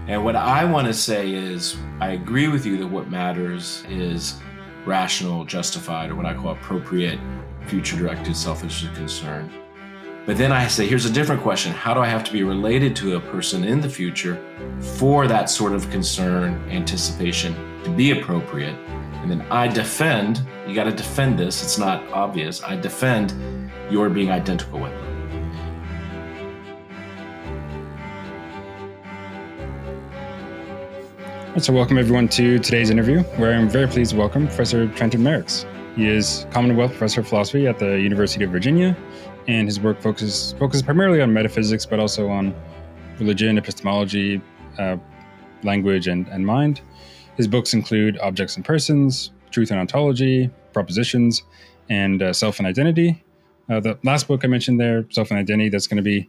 And what I want to say is, I agree with you that what matters is rational, justified, or what I call appropriate, future-directed, self-interested concern. But then I say, here's a different question. How do I have to be related to a person in the future for that sort of concern, anticipation to be appropriate? And then I defend, you got to defend this, it's not obvious, I defend your being identical with them. So welcome everyone to today's interview, where I'm very pleased to welcome Professor Trenton Merricks. He is Commonwealth Professor of Philosophy at the University of Virginia, and his work focuses primarily on metaphysics, but also on religion, epistemology, language, and mind. His books include Objects and Persons, Truth and Ontology, Propositions, and Self and Identity. The last book I mentioned there, Self and Identity, that's going to be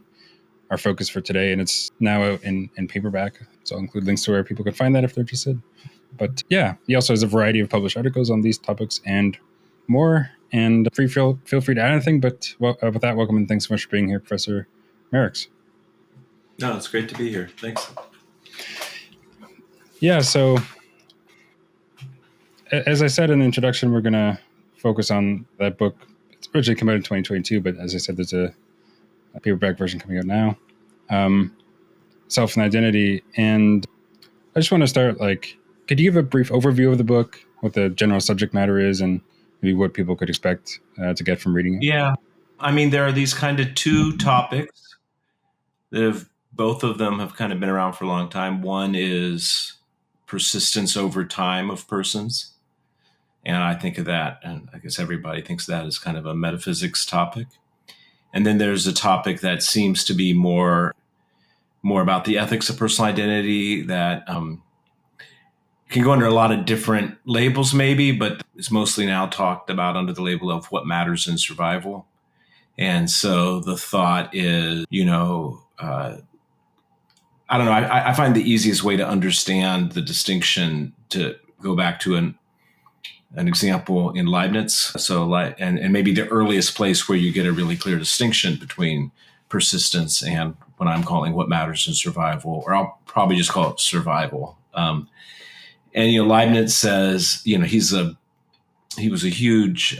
our focus for today, and it's now out in paperback. So I'll include links to where people can find that if they're interested. But yeah, he also has a variety of published articles on these topics and more. And feel free to add anything. But with that, welcome and thanks so much for being here, Professor Merricks. No, it's great to be here. Thanks. Yeah, so as I said in the introduction, we're going to focus on that book. It's originally come out in 2022, but as I said, there's a paperback version coming out now. Self and Identity. And I just want to start, could you give a brief overview of the book, what the general subject matter is, and maybe what people could expect to get from reading it? Yeah. I mean, there are these kind of two topics that both of them have kind of been around for a long time. One is persistence over time of persons. And I think of that, and I guess everybody thinks that as kind of a metaphysics topic. And then there's a topic that seems to be more about the ethics of personal identity that can go under a lot of different labels maybe, but it's mostly now talked about under the label of what matters in survival. And so the thought is, I don't know, I find the easiest way to understand the distinction to go back to an example in Leibniz. So and maybe the earliest place where you get a really clear distinction between persistence and what I'm calling what matters in survival, or I'll probably just call it survival. And Leibniz says, he was a huge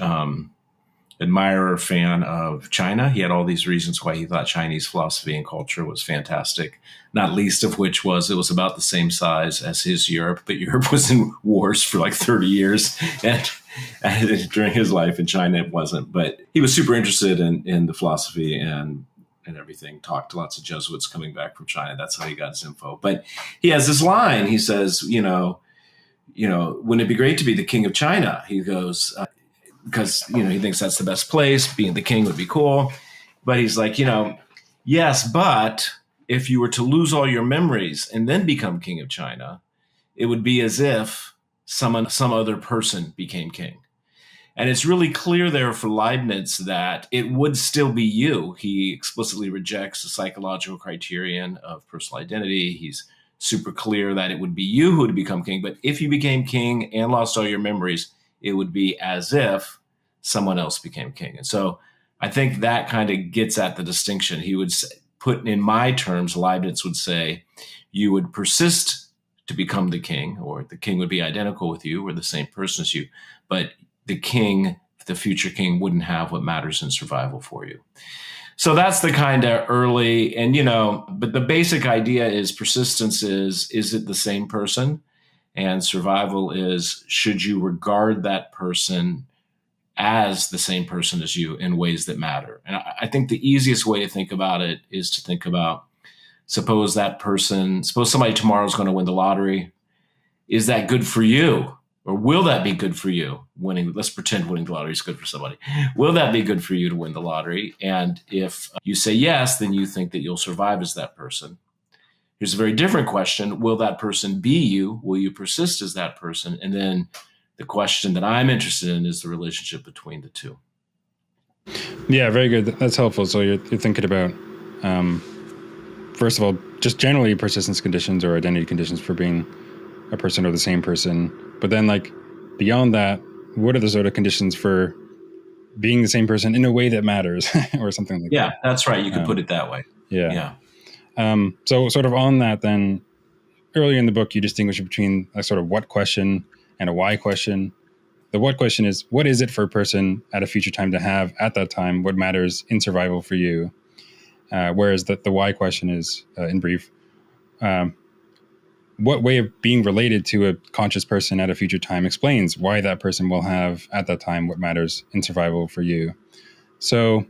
admirer, fan of China. He had all these reasons why he thought Chinese philosophy and culture was fantastic, not least of which was it was about the same size as his Europe, but Europe was in wars for 30 years. And during his life in China, it wasn't. But he was super interested in the philosophy and everything, talked to lots of Jesuits coming back from China. That's how he got his info. But he has this line. He says, wouldn't it be great to be the king of China? He goes, because, he thinks that's the best place. Being the king would be cool. But he's like, yes, but if you were to lose all your memories and then become king of China, it would be as if some other person became king. And it's really clear there for Leibniz that it would still be you. He explicitly rejects the psychological criterion of personal identity. He's super clear that it would be you who would become king. But if you became king and lost all your memories, it would be as if someone else became king. And so I think that kind of gets at the distinction. He would put in my terms, Leibniz would say, you would persist to become the king, or the king would be identical with you or the same person as you. But the king, the future king, wouldn't have what matters in survival for you. So that's the kind of early, and but the basic idea is persistence is it the same person? And survival is, should you regard that person as the same person as you in ways that matter? And I think the easiest way to think about it is to think about, suppose somebody tomorrow is going to win the lottery. Is that good for you? Or will that be good for you? Let's pretend winning the lottery is good for somebody. Will that be good for you to win the lottery? And if you say yes, then you think that you'll survive as that person. Here's a very different question. Will that person be you? Will you persist as that person? And then the question that I'm interested in is the relationship between the two. Yeah, very good. That's helpful. So you're thinking about, first of all, just generally persistence conditions or identity conditions for being a person or the same person. But then beyond that, what are the sort of conditions for being the same person in a way that matters or something like that? Yeah, that's right. You could put it that way. Yeah. So sort of on that then, earlier in the book, you distinguish between a sort of what question and a why question. The what question is, what is it for a person at a future time to have at that time what matters in survival for you? Whereas the why question is, in brief, what way of being related to a conscious person at a future time explains why that person will have at that time what matters in survival for you. So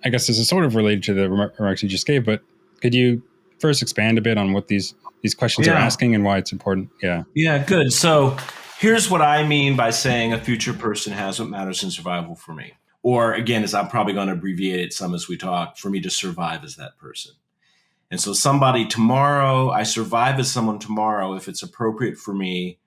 I guess this is sort of related to the remarks you just gave, but could you first expand a bit on what these questions are asking and why it's important? Yeah. Yeah, good. So here's what I mean by saying a future person has what matters in survival for me. Or again, as I'm probably going to abbreviate it some as we talk, for me to survive as that person. And so somebody tomorrow, I survive as someone tomorrow if it's appropriate for me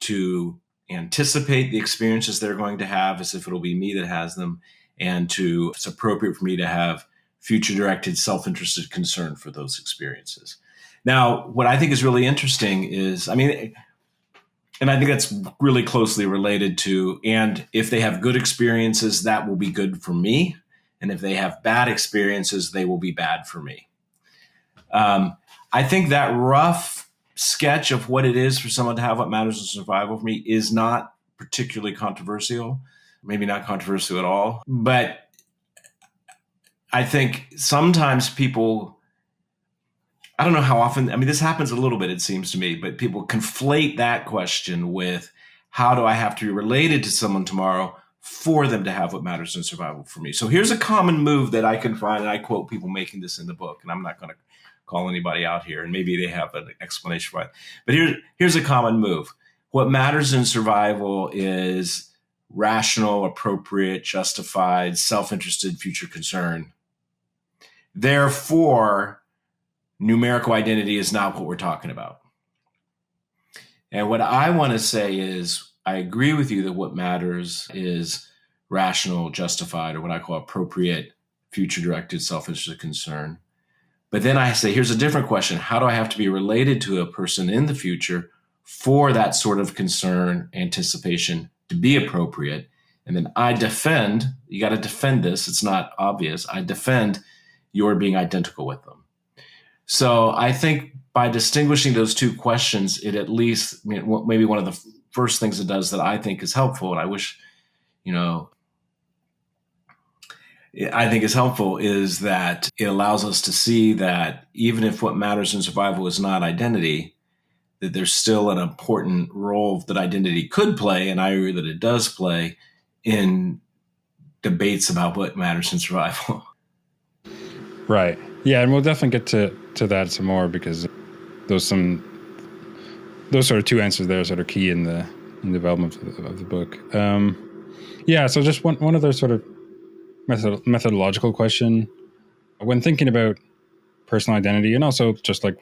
to anticipate the experiences they're going to have as if it'll be me that has them, and if it's appropriate for me to have future-directed, self-interested concern for those experiences. Now, what I think is really interesting is, and I think that's really closely related to, and if they have good experiences, that will be good for me. And if they have bad experiences, they will be bad for me. I think that rough sketch of what it is for someone to have what matters in survival for me is not particularly controversial, maybe not controversial at all. But I think sometimes people, I don't know how often, this happens a little bit, it seems to me, but people conflate that question with how do I have to be related to someone tomorrow for them to have what matters in survival for me. So here's a common move that I can find, and I quote people making this in the book, and I'm not going to call anybody out here, and maybe they have an explanation for it. But here's a common move. What matters in survival is rational, appropriate, justified, self-interested future concern. Therefore, numerical identity is not what we're talking about. And what I want to say is, I agree with you that what matters is rational, justified, or what I call appropriate, future-directed, self-interested concern. But then I say, here's a different question. How do I have to be related to a person in the future for that sort of concern, anticipation to be appropriate? And then I defend, you got to defend this. It's not obvious. I defend your being identical with them. So I think by distinguishing those two questions, it at least, maybe one of the first things it does that I think is helpful, and I wish, I think is helpful, is that it allows us to see that even if what matters in survival is not identity, that there's still an important role that identity could play, and I agree that it does play, in debates about what matters in survival. Right. Yeah, and we'll definitely get to that some more, because those sort of two answers there sort of key in the development of the book. Yeah, so just one other sort of methodological question. When thinking about personal identity and also just like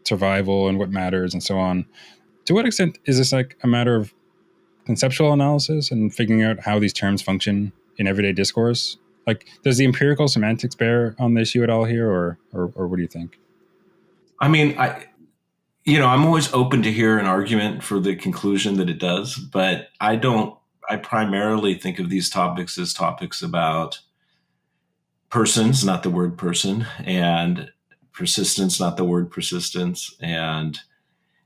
survival and what matters and so on, to what extent is this like a matter of conceptual analysis and figuring out how these terms function in everyday discourse? Like, does the empirical semantics bear on the issue at all here, or what do you think? I'm always open to hear an argument for the conclusion that it does, but I primarily think of these topics as topics about persons, not the word person, and persistence, not the word persistence, and,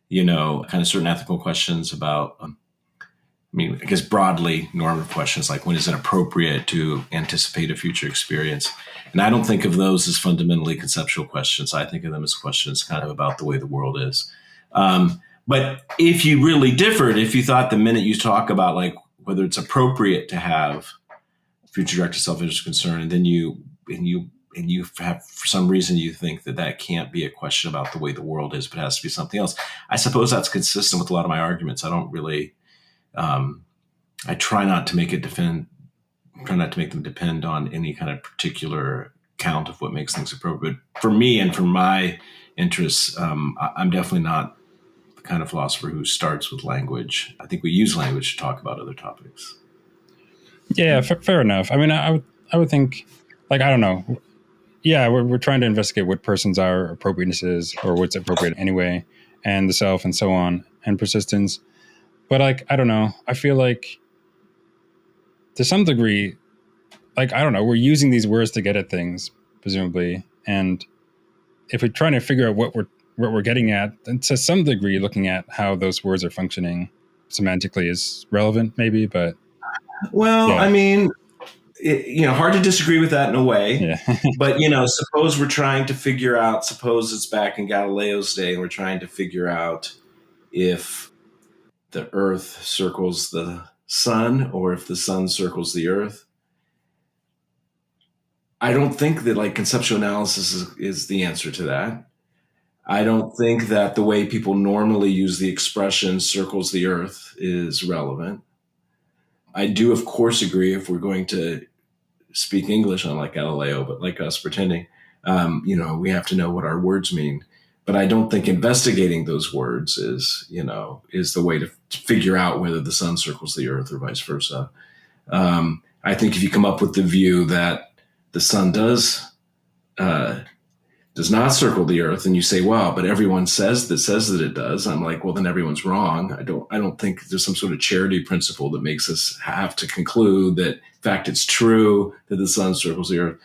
kind of certain ethical questions about, I guess broadly normative questions like when is it appropriate to anticipate a future experience? And I don't think of those as fundamentally conceptual questions. I think of them as questions kind of about the way the world is. But if you really differed, if you thought the minute you talk about like whether it's appropriate to have future-directed self-interest concern, and then you have, for some reason, you think that can't be a question about the way the world is, but it has to be something else. I suppose that's consistent with a lot of my arguments. I don't really, I try not to make them depend on any kind of particular count of what makes things appropriate. For me and for my interests, I'm definitely not the kind of philosopher who starts with language. I think we use language to talk about other topics. Yeah, fair enough. I would think, like, I don't know. Yeah, we're trying to investigate what persons are, appropriateness is, or what's appropriate anyway, and the self and so on, and persistence. But like, I don't know. I feel like to some degree, like, I don't know, we're using these words to get at things, presumably. And if we're trying to figure out what what we're getting at, and to some degree, looking at how those words are functioning semantically is relevant, maybe. But well, yeah. I mean, hard to disagree with that in a way. Yeah. But suppose we're trying to figure out. Suppose it's back in Galileo's day, and we're trying to figure out if the Earth circles the sun or if the sun circles the Earth. I don't think that conceptual analysis is the answer to that. I don't think that the way people normally use the expression circles the Earth is relevant. I do, of course, agree if we're going to speak English, unlike Galileo, but like us pretending, we have to know what our words mean. But I don't think investigating those words is the way to figure out whether the sun circles the Earth or vice versa. I think if you come up with the view that the sun does not circle the Earth, and you say, "Wow," but everyone says that it does. I'm like, well, then everyone's wrong. I don't think there's some sort of charity principle that makes us have to conclude that, in fact, it's true that the sun circles the Earth.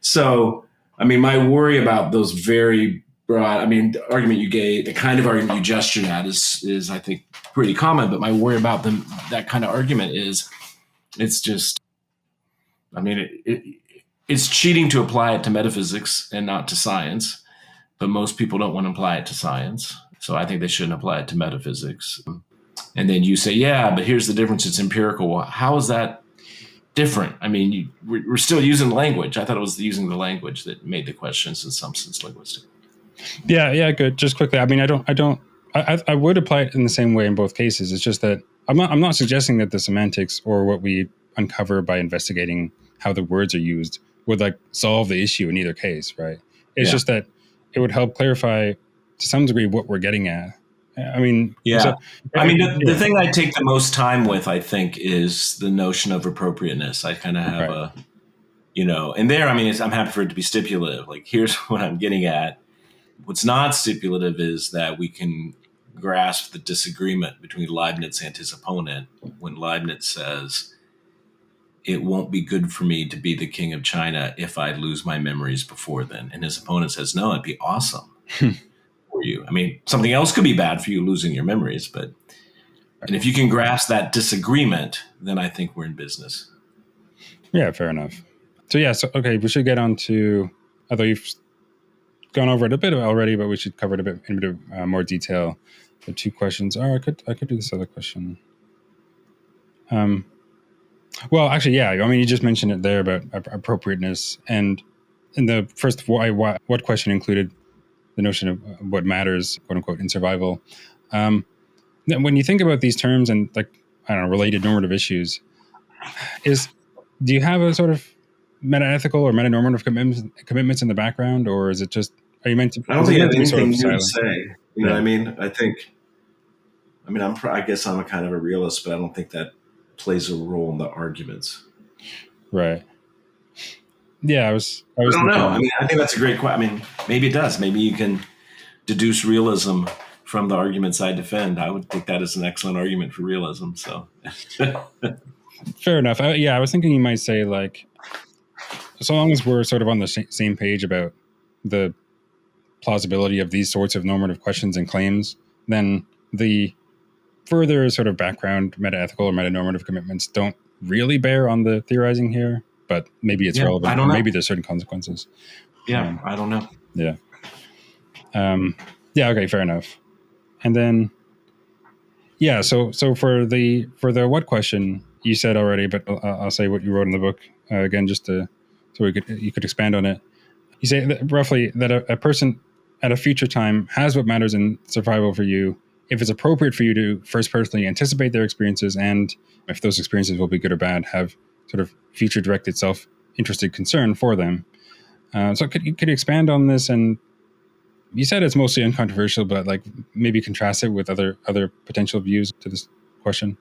So, I mean, my worry about those very broad, the argument you gave, the kind of argument you gestured at is I think pretty common. But my worry about that kind of argument is, it's just, it's cheating to apply it to metaphysics and not to science, but most people don't want to apply it to science. So I think they shouldn't apply it to metaphysics. And then you say, yeah, but here's the difference. It's empirical. Well, how is that different? We're still using language. I thought it was using the language that made the questions in some sense linguistic. Yeah, good. Just quickly. I would apply it in the same way in both cases. It's just that I'm not suggesting that the semantics or what we uncover by investigating how the words are used would solve the issue in either case, right? It's just that it would help clarify to some degree what we're getting at. The thing I take the most time with, I think, is the notion of appropriateness. I kind of have and there, I'm happy for it to be stipulative. Here's what I'm getting at. What's not stipulative is that we can grasp the disagreement between Leibniz and his opponent when Leibniz says, it won't be good for me to be the king of China if I lose my memories before then. And his opponent says, no, it'd be awesome for you. Something else could be bad for you, losing your memories. And if you can grasp that disagreement, then I think we're in business. Yeah, fair enough. So okay, we should get on to, although you've gone over it a bit already, but we should cover it in a bit of more detail. The two questions. I could do this other question. Well, actually, yeah. You just mentioned it there about appropriateness, and in the first what question included the notion of what matters, quote unquote, in survival. When you think about these terms and related normative issues, do you have a sort of meta-ethical or meta-normative commitments in the background, or is it just are you meant to? I don't think I have anything sort of new to say. You know what I mean? I guess I'm a kind of a realist, but I don't think that plays a role in the arguments. Right. Yeah, I don't know. I think that's a great question. Maybe it does. Maybe you can deduce realism from the arguments I defend. I would think that is an excellent argument for realism. So, fair enough. I was thinking you might say so long as we're sort of on the same page about the plausibility of these sorts of normative questions and claims, then the further sort of background meta-ethical or meta-normative commitments don't really bear on the theorizing here, but maybe it's relevant. I don't know. Maybe there's certain consequences. Yeah, I don't know. Yeah. Okay, fair enough. And then, so for the what question you said already, but I'll say what you wrote in the book again, just so you could expand on it. You say that roughly that a person at a future time has what matters in survival for you if it's appropriate for you to first personally anticipate their experiences, and if those experiences will be good or bad, have sort of future-directed, self-interested concern for them. So could you expand on this? And you said it's mostly uncontroversial, but maybe contrast it with other potential views to this question.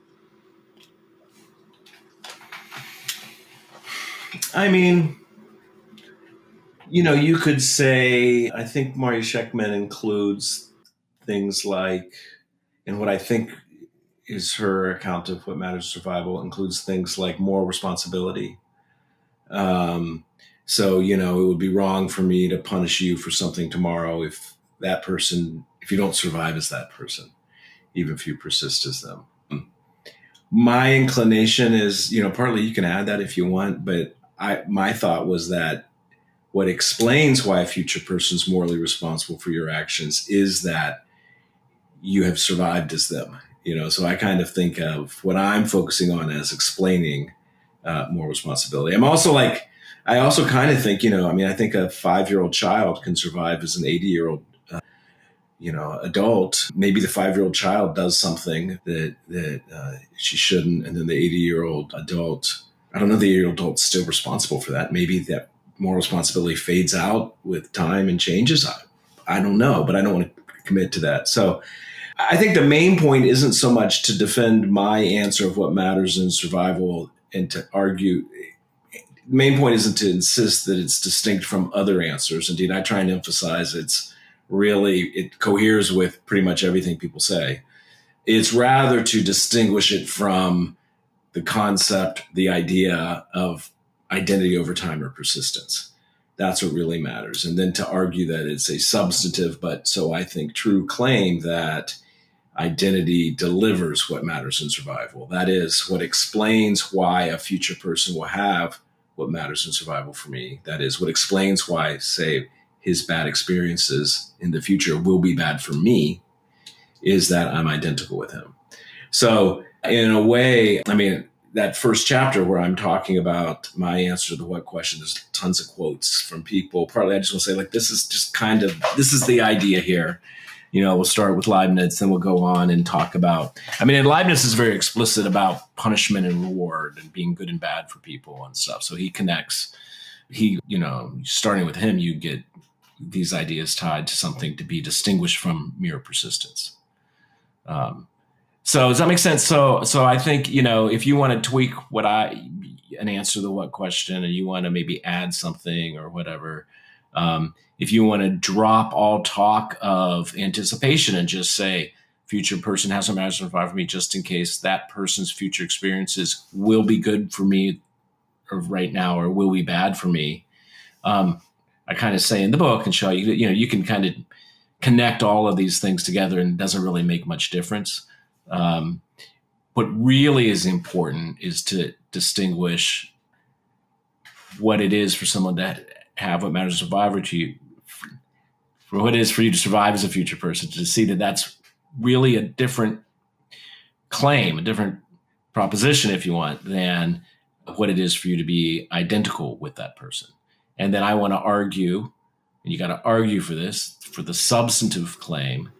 You could say, I think Mari Sheckman includes things like, and what I think is her account of what matters in survival includes things like moral responsibility. So, it would be wrong for me to punish you for something tomorrow if that person, if you don't survive as that person, even if you persist as them. My inclination is, partly you can add that if you want, but my thought was that what explains why a future person is morally responsible for your actions is that you have survived as them. So I kind of think of what I'm focusing on as explaining moral responsibility. I also kind of think, I think a 5-year-old child can survive as an 80-year-old adult. Maybe the 5-year-old child does something that she shouldn't, and then the 80-year-old adult, I don't know, the 80-year-old adult's still responsible for that. Maybe that moral responsibility fades out with time and changes. I don't know, but I don't want to commit to that. So I think the main point isn't so much to defend my answer of what matters in survival and to argue. The main point isn't to insist that it's distinct from other answers. Indeed, I try and emphasize it coheres with pretty much everything people say. It's rather to distinguish it from the concept, the idea of identity over time or persistence. That's what really matters. And then to argue that it's a substantive, but so I think true claim that identity delivers what matters in survival. That is what explains why a future person will have what matters in survival for me. That is what explains why, say, his bad experiences in the future will be bad for me, is that I'm identical with him. So in a way, that first chapter where I'm talking about my answer to the what question, there's tons of quotes from people. Partly I just want to say, this is the idea here. We'll start with Leibniz, then we'll go on and talk about, and Leibniz is very explicit about punishment and reward and being good and bad for people and stuff. So he connects, starting with him, you get these ideas tied to something to be distinguished from mere persistence. So does that make sense? So I think, if you want to tweak an answer to the what question, and you want to maybe add something or whatever, if you want to drop all talk of anticipation and just say future person has some matters to survive for me, just in case that person's future experiences will be good for me right now or will be bad for me. I kind of say in the book and show you, you can kind of connect all of these things together and it doesn't really make much difference. What really is important is to distinguish what it is for someone to have what matters to survive, or for what it is for you to survive as a future person, to see that that's really a different claim, a different proposition, if you want, than what it is for you to be identical with that person. And then I want to argue, and you got to argue for this, for the substantive claim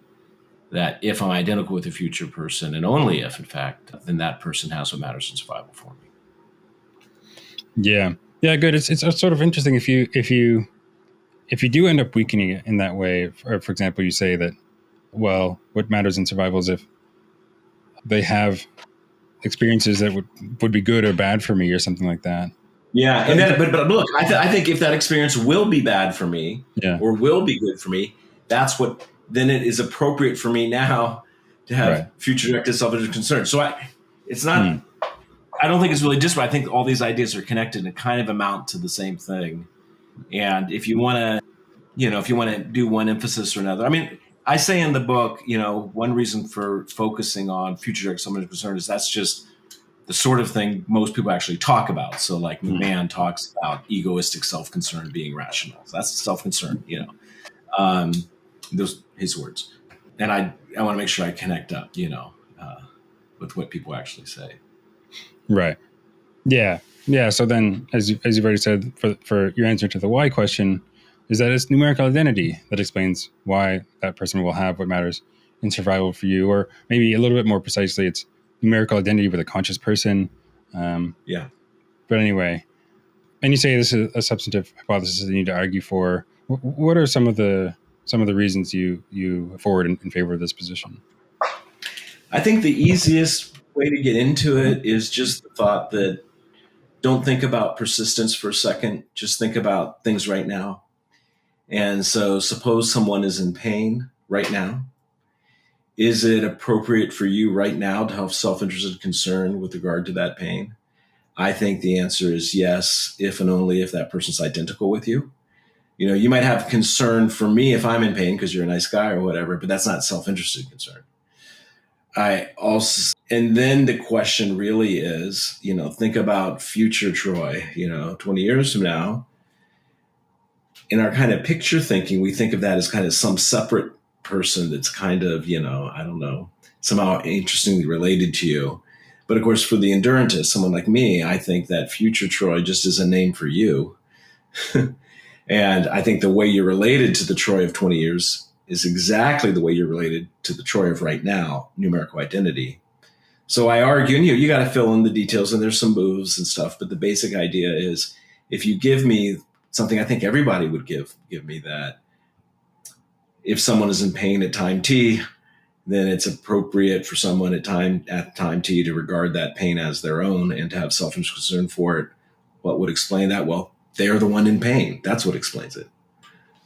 that if I'm identical with a future person, and only if, in fact, then that person has what matters in survival for me. Yeah, good. It's sort of interesting if you do end up weakening it in that way. Or for example, you say that, well, what matters in survival is if they have experiences that would be good or bad for me, or something like that. Yeah, and then, but look, I think if that experience will be bad for me, or will be good for me, then it is appropriate for me now to have future directed self-interest concern. So it's not. I don't think it's really disparate. I think all these ideas are connected and kind of amount to the same thing. And if you want to, do one emphasis or another, I say in the book, one reason for focusing on future directed self-interest concern is that's just the sort of thing most people actually talk about. So like McMahon talks about egoistic self-concern being rational. So that's self-concern, those his words. And I want to make sure I connect up, with what people actually say. Right. Yeah. Yeah. So then, as you've already said, for your answer to the why question, is that it's numerical identity that explains why that person will have what matters in survival for you, or maybe a little bit more precisely, it's numerical identity with a conscious person. But anyway, and you say this is a substantive hypothesis that you need to argue for. What are some of the reasons you forward in favor of this position? I think the easiest way to get into it is just the thought that don't think about persistence for a second. Just think about things right now. And so suppose someone is in pain right now. Is it appropriate for you right now to have self-interested concern with regard to that pain? I think the answer is yes, if and only if that person's identical with you. You might have concern for me if I'm in pain because you're a nice guy or whatever, but that's not self-interested concern. And then the question really is, think about future Troy, 20 years from now. In our kind of picture thinking, we think of that as kind of some separate person that's kind of, I don't know, somehow interestingly related to you. But of course, for the endurantist, someone like me, I think that future Troy just is a name for you. And I think the way you're related to the Troy of 20 years is exactly the way you're related to the Troy of right now, numerical identity. So I argue, and you got to fill in the details, and there's some moves and stuff, but the basic idea is if you give me something I think everybody would give me, that if someone is in pain at time t, then it's appropriate for someone at time t to regard that pain as their own and to have self-interest concern for it. What would explain that? Well, they're the one in pain. That's what explains it.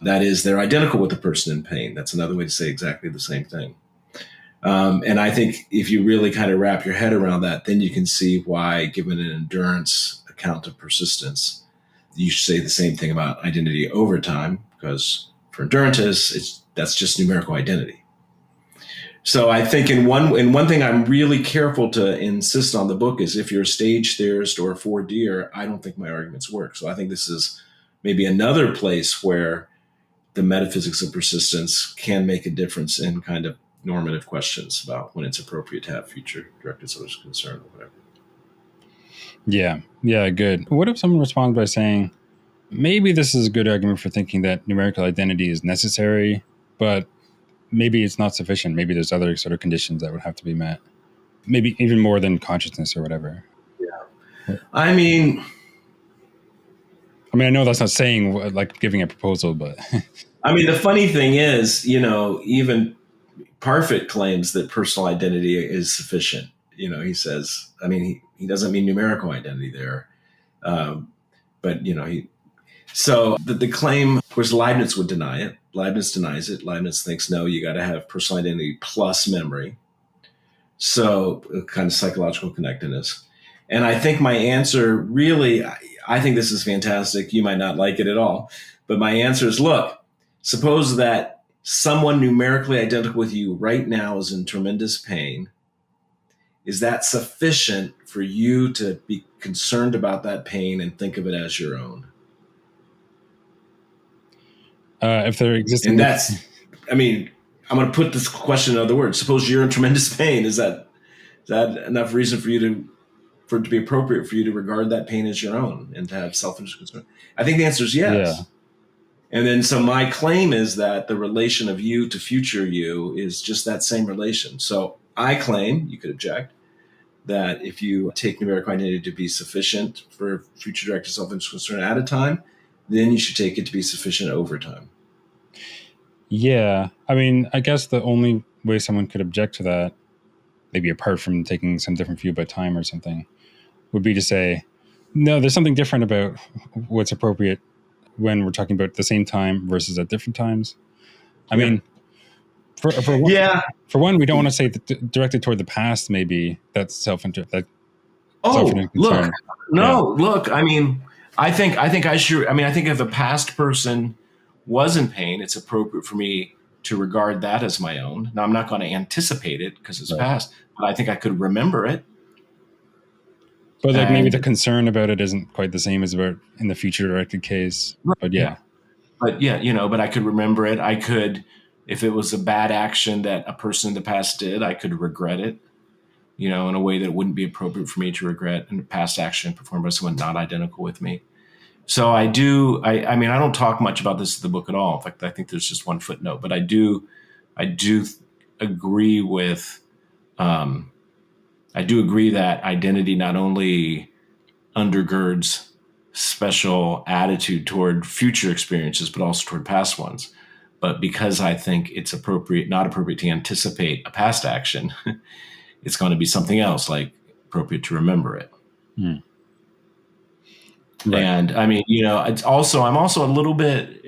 That is, they're identical with the person in pain. That's another way to say exactly the same thing. And I think if you really kind of wrap your head around that, then you can see why, given an endurance account of persistence, you should say the same thing about identity over time, because for endurantists, that's just numerical identity. So I think in one thing I'm really careful to insist on the book is if you're a stage theorist or a 4D'er, I don't think my arguments work. So I think this is maybe another place where the metaphysics of persistence can make a difference in kind of normative questions about when it's appropriate to have future directed social concern or whatever. Yeah, good. What if someone responds by saying, maybe this is a good argument for thinking that numerical identity is necessary, but maybe it's not sufficient. Maybe there's other sort of conditions that would have to be met. Maybe even more than consciousness or whatever. Yeah. I mean, I know that's not saying like giving a proposal, but I mean, the funny thing is, even Parfit claims that personal identity is sufficient. He says, he doesn't mean numerical identity there. But, so the claim, of course, Leibniz would deny it. Leibniz denies it. Leibniz thinks, no, you got to have personal identity plus memory. So kind of psychological connectedness. And I think my answer really, I think this is fantastic. You might not like it at all. But my answer is, look, suppose that someone numerically identical with you right now is in tremendous pain. Is that sufficient for you to be concerned about that pain and think of it as your own? If they're existing. And that's, I'm going to put this question in other words. Suppose you're in tremendous pain. Is that enough reason for it to be appropriate for you to regard that pain as your own and to have self-interest concern? I think the answer is yes. Yeah. And then, so my claim is that the relation of you to future you is just that same relation. So I claim, you could object, that if you take numerical identity to be sufficient for future directed self-interest concern at a time, then you should take it to be sufficient over time. Yeah. I guess the only way someone could object to that, maybe apart from taking some different view about time or something, would be to say, no, there's something different about what's appropriate when we're talking about the same time versus at different times. For one, we don't want to say that directed toward the past. Maybe that's self-interest. Look. I think if a past person was in pain, it's appropriate for me to regard that as my own. Now, I'm not going to anticipate it because it's past, but I think I could remember it. But maybe the concern about it isn't quite the same as about in the future directed case. Right. But yeah. But I could remember it. I could, if it was a bad action that a person in the past did, I could regret it, in a way that wouldn't be appropriate for me to regret a past action performed by someone not identical with me. So I don't talk much about this in the book at all. In fact, I think there's just one footnote, but I do agree with, I do agree that identity not only undergirds special attitude toward future experiences, but also toward past ones. But because I think it's not appropriate to anticipate a past action, it's going to be something else, like appropriate to remember it. Hmm. Right. And I'm also a little bit,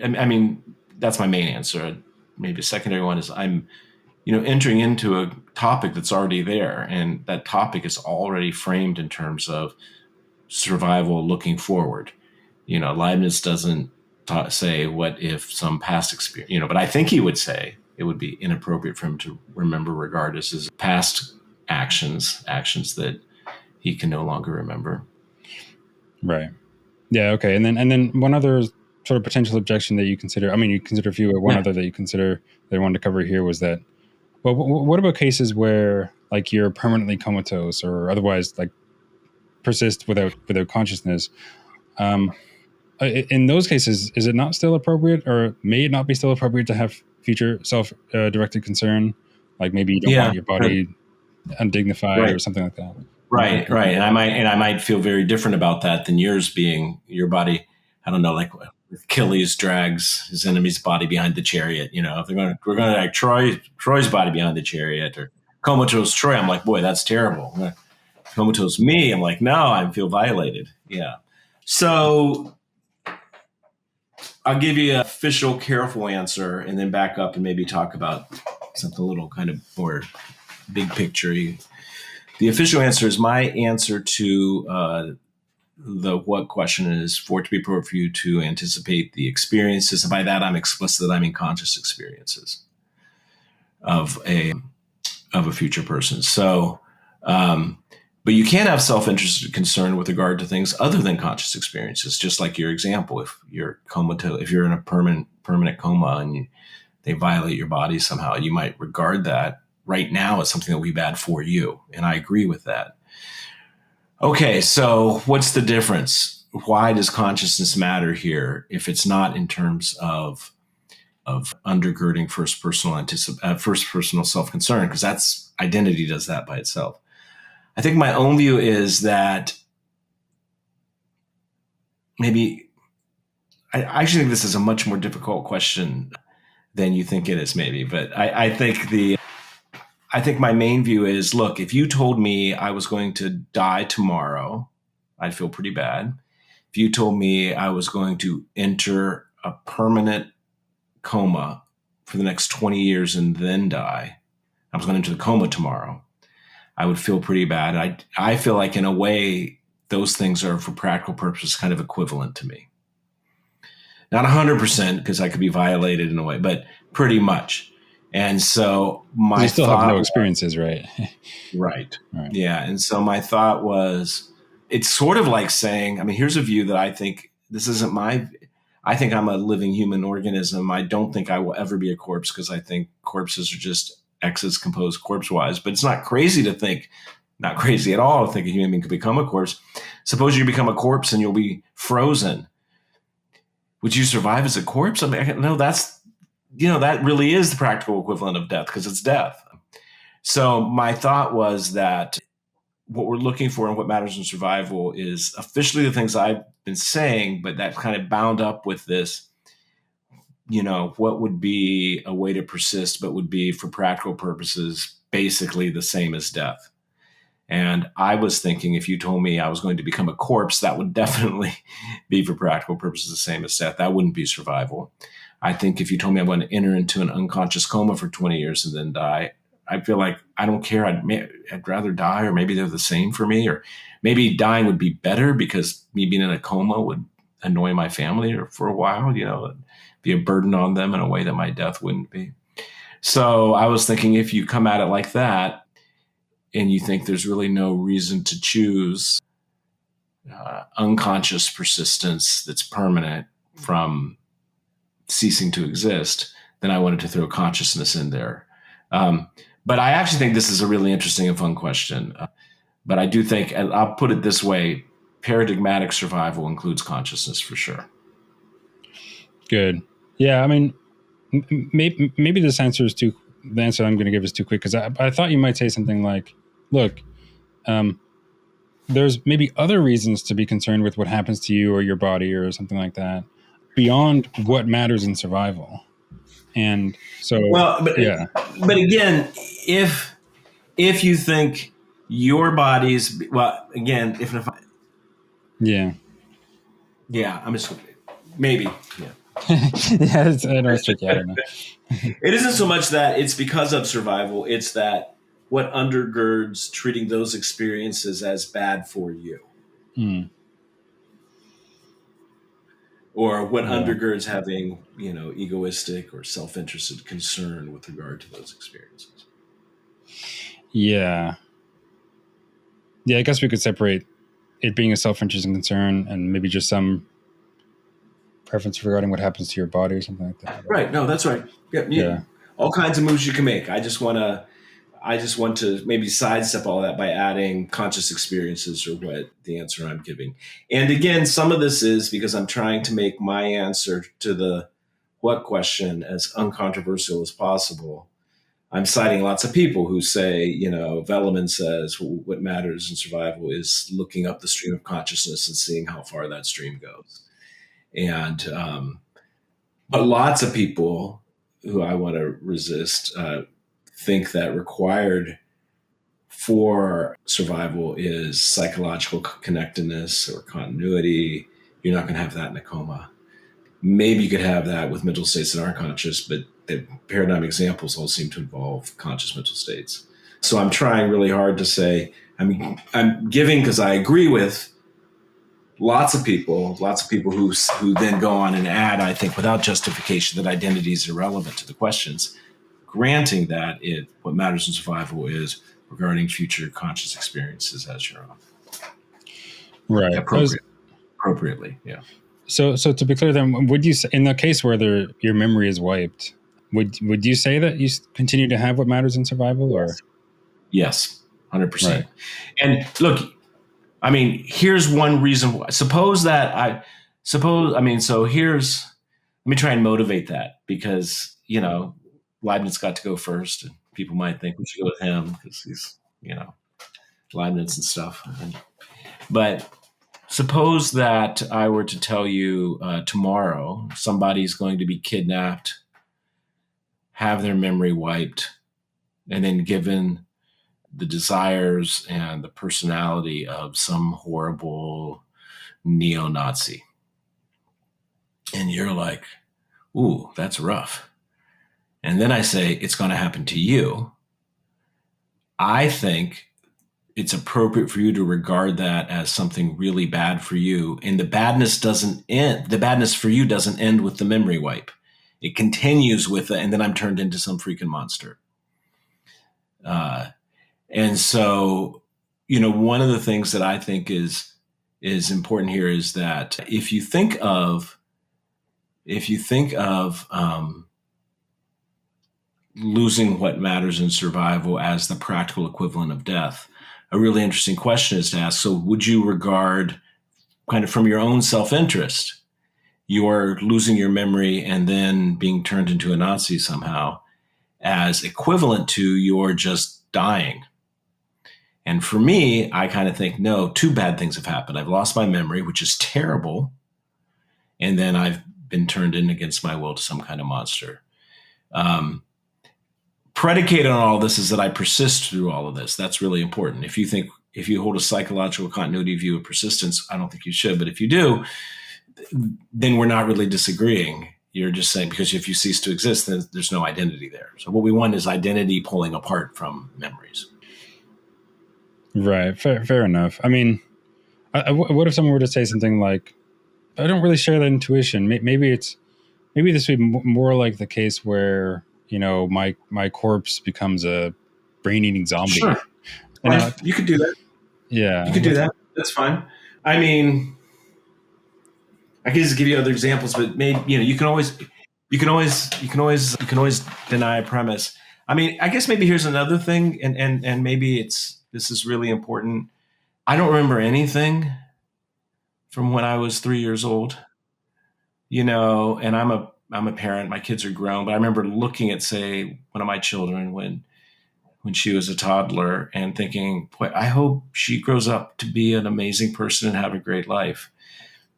that's my main answer. Maybe a secondary one is I'm, entering into a topic that's already there. And that topic is already framed in terms of survival looking forward. Leibniz doesn't say what if some past experience, but I think he would say it would be inappropriate for him to remember regardless as past actions that he can no longer remember. Right. Yeah. Okay. And then one other sort of potential objection that you consider, I mean, you consider a few, but one other that you consider that I wanted to cover here was that, well, what about cases where like you're permanently comatose or otherwise like persist without consciousness? In those cases, is it not still appropriate, or may it not be still appropriate to have future self-directed concern? Like maybe you don't want your body undignified or something like that. Right. And I might feel very different about that than yours being your body. I don't know, like Achilles drags his enemy's body behind the chariot. If we're going to like Troy's body behind the chariot, or comatose Troy, I'm like, boy, that's terrible. Comatose me, I'm like, no, I feel violated. Yeah. So I'll give you an official, careful answer, and then back up and maybe talk about something a little kind of more big picture. The official answer is my answer to the what question is for it to be appropriate for you to anticipate the experiences. And by that, I'm explicit that I mean conscious experiences of a future person. So, but you can't have self-interested concern with regard to things other than conscious experiences. Just like your example, if you're comatose, if you're in a permanent coma and they violate your body somehow, you might regard that right now as something that would be bad for you. And I agree with that. Okay, so what's the difference? Why does consciousness matter here if it's not in terms of undergirding first personal self-concern? Because that's identity does that by itself. I think my own view is that maybe I actually think this is a much more difficult question than you think it is, maybe. But I think my main view is, look, if you told me I was going to die tomorrow, I'd feel pretty bad. If you told me I was going to enter a permanent coma for the next 20 years and then die, I was going to enter the coma tomorrow, I would feel pretty bad. I feel like in a way, those things are for practical purposes kind of equivalent to me. Not 100% because I could be violated in a way, but pretty much. And so you still have no experiences, right? Right. Yeah. And so my thought was, it's sort of like saying, I mean, here's a view that I think this isn't I think I'm a living human organism. I don't think I will ever be a corpse because I think corpses are just X's composed corpse-wise. But it's not crazy to think, not crazy at all to think a human being could become a corpse. Suppose you become a corpse and you'll be frozen. Would you survive as a corpse? I mean, no, that really is the practical equivalent of death because it's death. So my thought was that what we're looking for and what matters in survival is officially the things I've been saying, but that kind of bound up with this, what would be a way to persist, but would be for practical purposes, basically the same as death. And I was thinking if you told me I was going to become a corpse, that would definitely be for practical purposes the same as death. That wouldn't be survival. I think if you told me I'm going to enter into an unconscious coma for 20 years and then die, I feel like I don't care. I'd rather die, or maybe they're the same for me, or maybe dying would be better because me being in a coma would annoy my family or for a while, be a burden on them in a way that my death wouldn't be. So I was thinking if you come at it like that and you think there's really no reason to choose unconscious persistence that's permanent from ceasing to exist, then I wanted to throw consciousness in there. But I actually think this is a really interesting and fun question. But I do think, and I'll put it this way, paradigmatic survival includes consciousness for sure. Good. Yeah, I mean, maybe this answer is the answer I'm going to give is too quick, because I thought you might say something like, look, there's maybe other reasons to be concerned with what happens to you or your body or something like that beyond what matters in survival. And so, but again, if you think your body's, again, I'm just, maybe, yeah, I know it's tricky. I don't know. It isn't so much that it's because of survival. It's that what undergirds treating those experiences as bad for you. or what Yeah. undergirds having, egoistic or self-interested concern with regard to those experiences. Yeah. Yeah, I guess we could separate it being a self-interested concern and maybe just some preference regarding what happens to your body or something like that. Right. No, that's right. Yeah. All kinds of moves you can make. I just want to maybe sidestep all that by adding conscious experiences, or what the answer I'm giving. And again, some of this is because I'm trying to make my answer to the what question as uncontroversial as possible. I'm citing lots of people who say, Velleman says what matters in survival is looking up the stream of consciousness and seeing how far that stream goes. And but lots of people who I want to resist think that required for survival is psychological connectedness or continuity. You're not going to have that in a coma. Maybe you could have that with mental states that aren't conscious, but the paradigm examples all seem to involve conscious mental states. So I'm trying really hard to say, I'm giving because I agree with lots of people who then go on and add, I think, without justification, that identity is irrelevant to the questions, granting that what matters in survival is regarding future conscious experiences as your own. Right. Appropriately, yeah. So to be clear, then, would you say, in the case where your memory is wiped, would you say that you continue to have what matters in survival, or? Yes, 100%. Right. And look, here's one reason why. Let me try and motivate that, because, Leibniz got to go first, and people might think we should go with him because he's, Leibniz and stuff. But suppose that I were to tell you tomorrow somebody's going to be kidnapped, have their memory wiped, and then given the desires and the personality of some horrible neo-Nazi. And you're like, ooh, that's rough. And then I say, it's going to happen to you. I think it's appropriate for you to regard that as something really bad for you. And the badness for you doesn't end with the memory wipe. It continues with and then I'm turned into some freaking monster. And so, one of the things that I think is important here is that if you think of losing what matters in survival as the practical equivalent of death, a really interesting question is to ask, so would you regard, kind of from your own self-interest, you're losing your memory and then being turned into a Nazi somehow as equivalent to your just dying? And for me, I kind of think, no, two bad things have happened. I've lost my memory, which is terrible. And then I've been turned in against my will to some kind of monster. Predicated on all this is that I persist through all of this. That's really important. If you hold a psychological continuity view of persistence, I don't think you should. But if you do, then we're not really disagreeing. You're just saying, because if you cease to exist, then there's no identity there. So what we want is identity pulling apart from memories. Right. Fair enough. What if someone were to say something like, I don't really share that intuition. Maybe this would be more like the case where, my corpse becomes a brain-eating zombie. Sure. You could do that. Yeah. You could do that. That's fine. I can just give you other examples, but maybe, you can always deny a premise. I guess maybe here's another thing, and maybe this is really important. I don't remember anything from when I was 3 years old, and I'm a parent, my kids are grown, but I remember looking at, say, one of my children when she was a toddler and thinking, boy, I hope she grows up to be an amazing person and have a great life.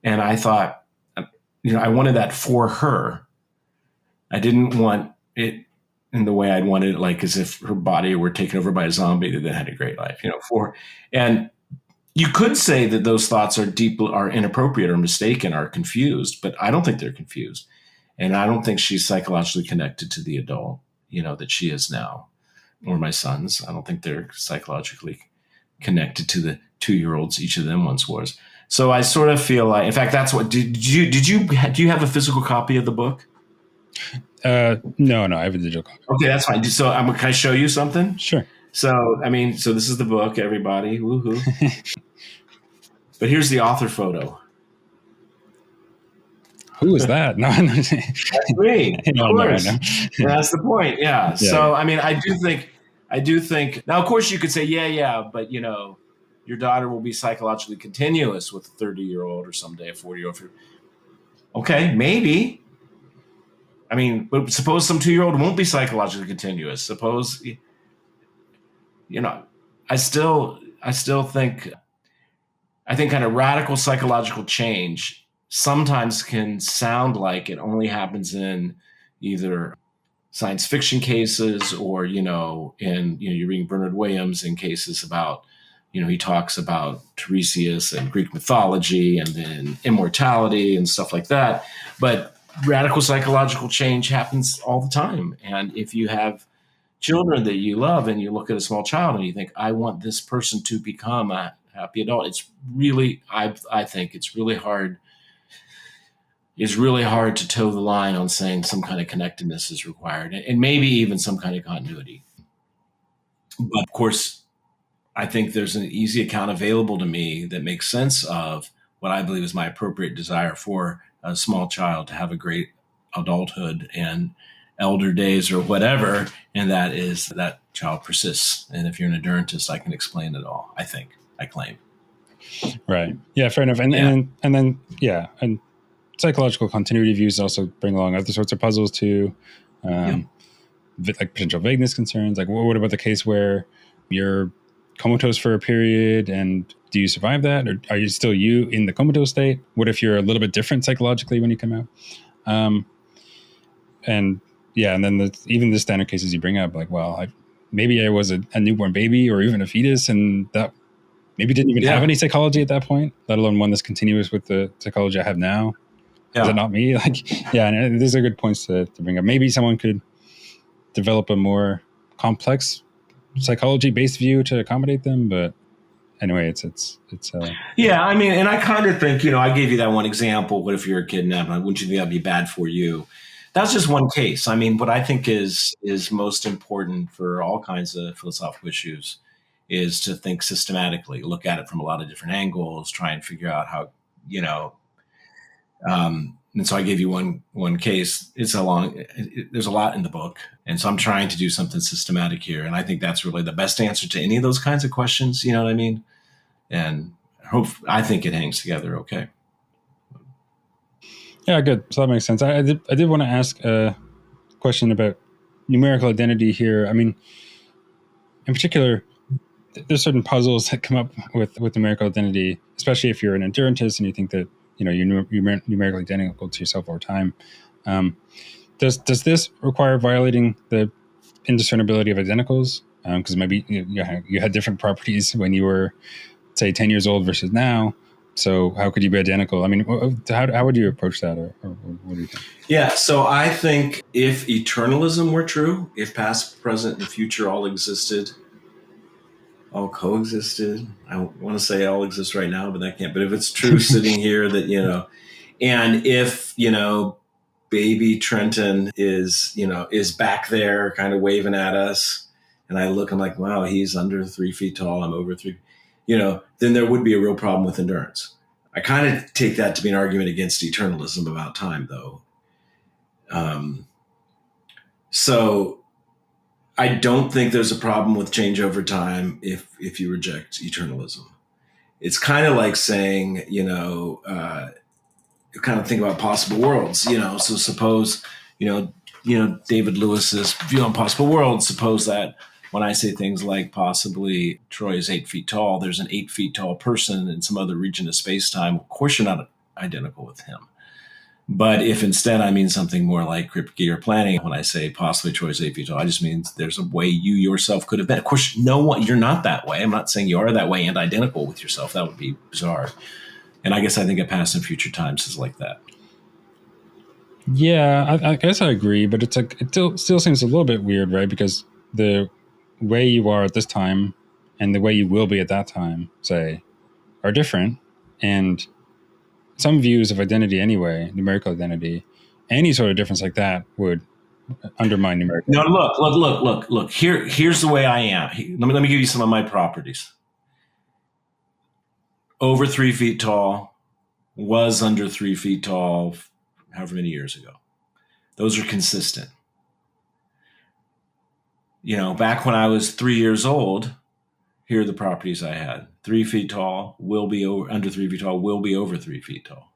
And I thought, I wanted that for her. I didn't want it in the way I'd wanted it, like as if her body were taken over by a zombie that then had a great life, and you could say that those thoughts are inappropriate or mistaken or confused, but I don't think they're confused. And I don't think she's psychologically connected to the adult, that she is now, or my sons. I don't think they're psychologically connected to the 2-year-olds each of them once was. So I sort of feel like, in fact, that's what, do you have a physical copy of the book? No, I have a digital copy. Okay, that's fine. So can I show you something? Sure. So, so this is the book, everybody. Woohoo. But here's the author photo. Who is that? No, that's me. Of course. No. That's the point. Yeah. So, I do think now, of course you could say, yeah, but your daughter will be psychologically continuous with a 30-year-old or someday a 40-year-old. Okay, maybe. But suppose some 2-year-old won't be psychologically continuous. Suppose, I still think kind of radical psychological change sometimes can sound like it only happens in either science fiction cases or, you're reading Bernard Williams in cases about, he talks about Tiresias and Greek mythology and then immortality and stuff like that. But radical psychological change happens all the time. And if you have children that you love and you look at a small child and you think, I want this person to become a happy adult, it's really, I think it's really hard. It's really hard to toe the line on saying some kind of connectedness is required and maybe even some kind of continuity. But of course, I think there's an easy account available to me that makes sense of what I believe is my appropriate desire for a small child to have a great adulthood and elder days or whatever. And that is that child persists. And if you're an endurantist, I can explain it all, I think, I claim. Right. Yeah, fair enough. And then psychological continuity views also bring along other sorts of puzzles too, like potential vagueness concerns. Like, what about the case where you're comatose for a period, and do you survive that, or are you still you in the comatose state? What if you're a little bit different psychologically when you come out? And then even the standard cases you bring up, like, well, maybe I was a newborn baby or even a fetus, and that maybe didn't even have any psychology at that point, let alone one that's continuous with the psychology I have now. Yeah. Is it not me? And these are good points to bring up. Maybe someone could develop a more complex psychology-based view to accommodate them, but anyway, it's and I kind of think, I gave you that one example. What if you're a kidnapped? Wouldn't you think that'd be bad for you? That's just one case. What I think is most important for all kinds of philosophical issues is to think systematically, look at it from a lot of different angles, try and figure out how, and so I gave you one case. There's a lot in the book. And so I'm trying to do something systematic here. And I think that's really the best answer to any of those kinds of questions. You know what I mean? And I think it hangs together okay. Yeah, good. So that makes sense. I did want to ask a question about numerical identity here. In particular, there's certain puzzles that come up with numerical identity, especially if you're an endurantist and you think that you're numerically identical to yourself over time. Does this require violating the indiscernibility of identicals? Because maybe you had different properties when you were, say, 10 years old versus now. So how could you be identical? How would you approach that, or what do you think? Yeah, so I think if eternalism were true, if past, present, and future all existed, all coexisted. I want to say all exist right now, but that can't. But if it's true sitting here that, and if, baby Trenton is back there kind of waving at us, and I look, I'm like, wow, he's under 3 feet tall. I'm over 3, then there would be a real problem with endurance. I kind of take that to be an argument against eternalism about time, though. So I don't think there's a problem with change over time if you reject eternalism. It's kind of like saying, kind of think about possible worlds, so suppose, David Lewis's view on possible worlds, suppose that when I say things like possibly Troy is 8 feet tall, there's an 8 feet tall person in some other region of space-time. Of course, you're not identical with him. But if instead I mean something more like Kripke or planning, when I say possibly Troy is 8 feet tall, I just mean there's a way you yourself could have been. Of course, you're not that way. I'm not saying you are that way and identical with yourself. That would be bizarre. And I guess I think of past and future times is like that. Yeah, I guess I agree, but it's like it still seems a little bit weird, right? Because the way you are at this time and the way you will be at that time, say, are different. And some views of identity anyway, numerical identity, any sort of difference like that would undermine numerical. No, look. Here's the way I am. Let me give you some of my properties. Over 3 feet tall, was under 3 feet tall, however many years ago. Those are consistent. Back when I was 3 years old, here are the properties I had. 3 feet tall, will be under 3 feet tall, will be over 3 feet tall.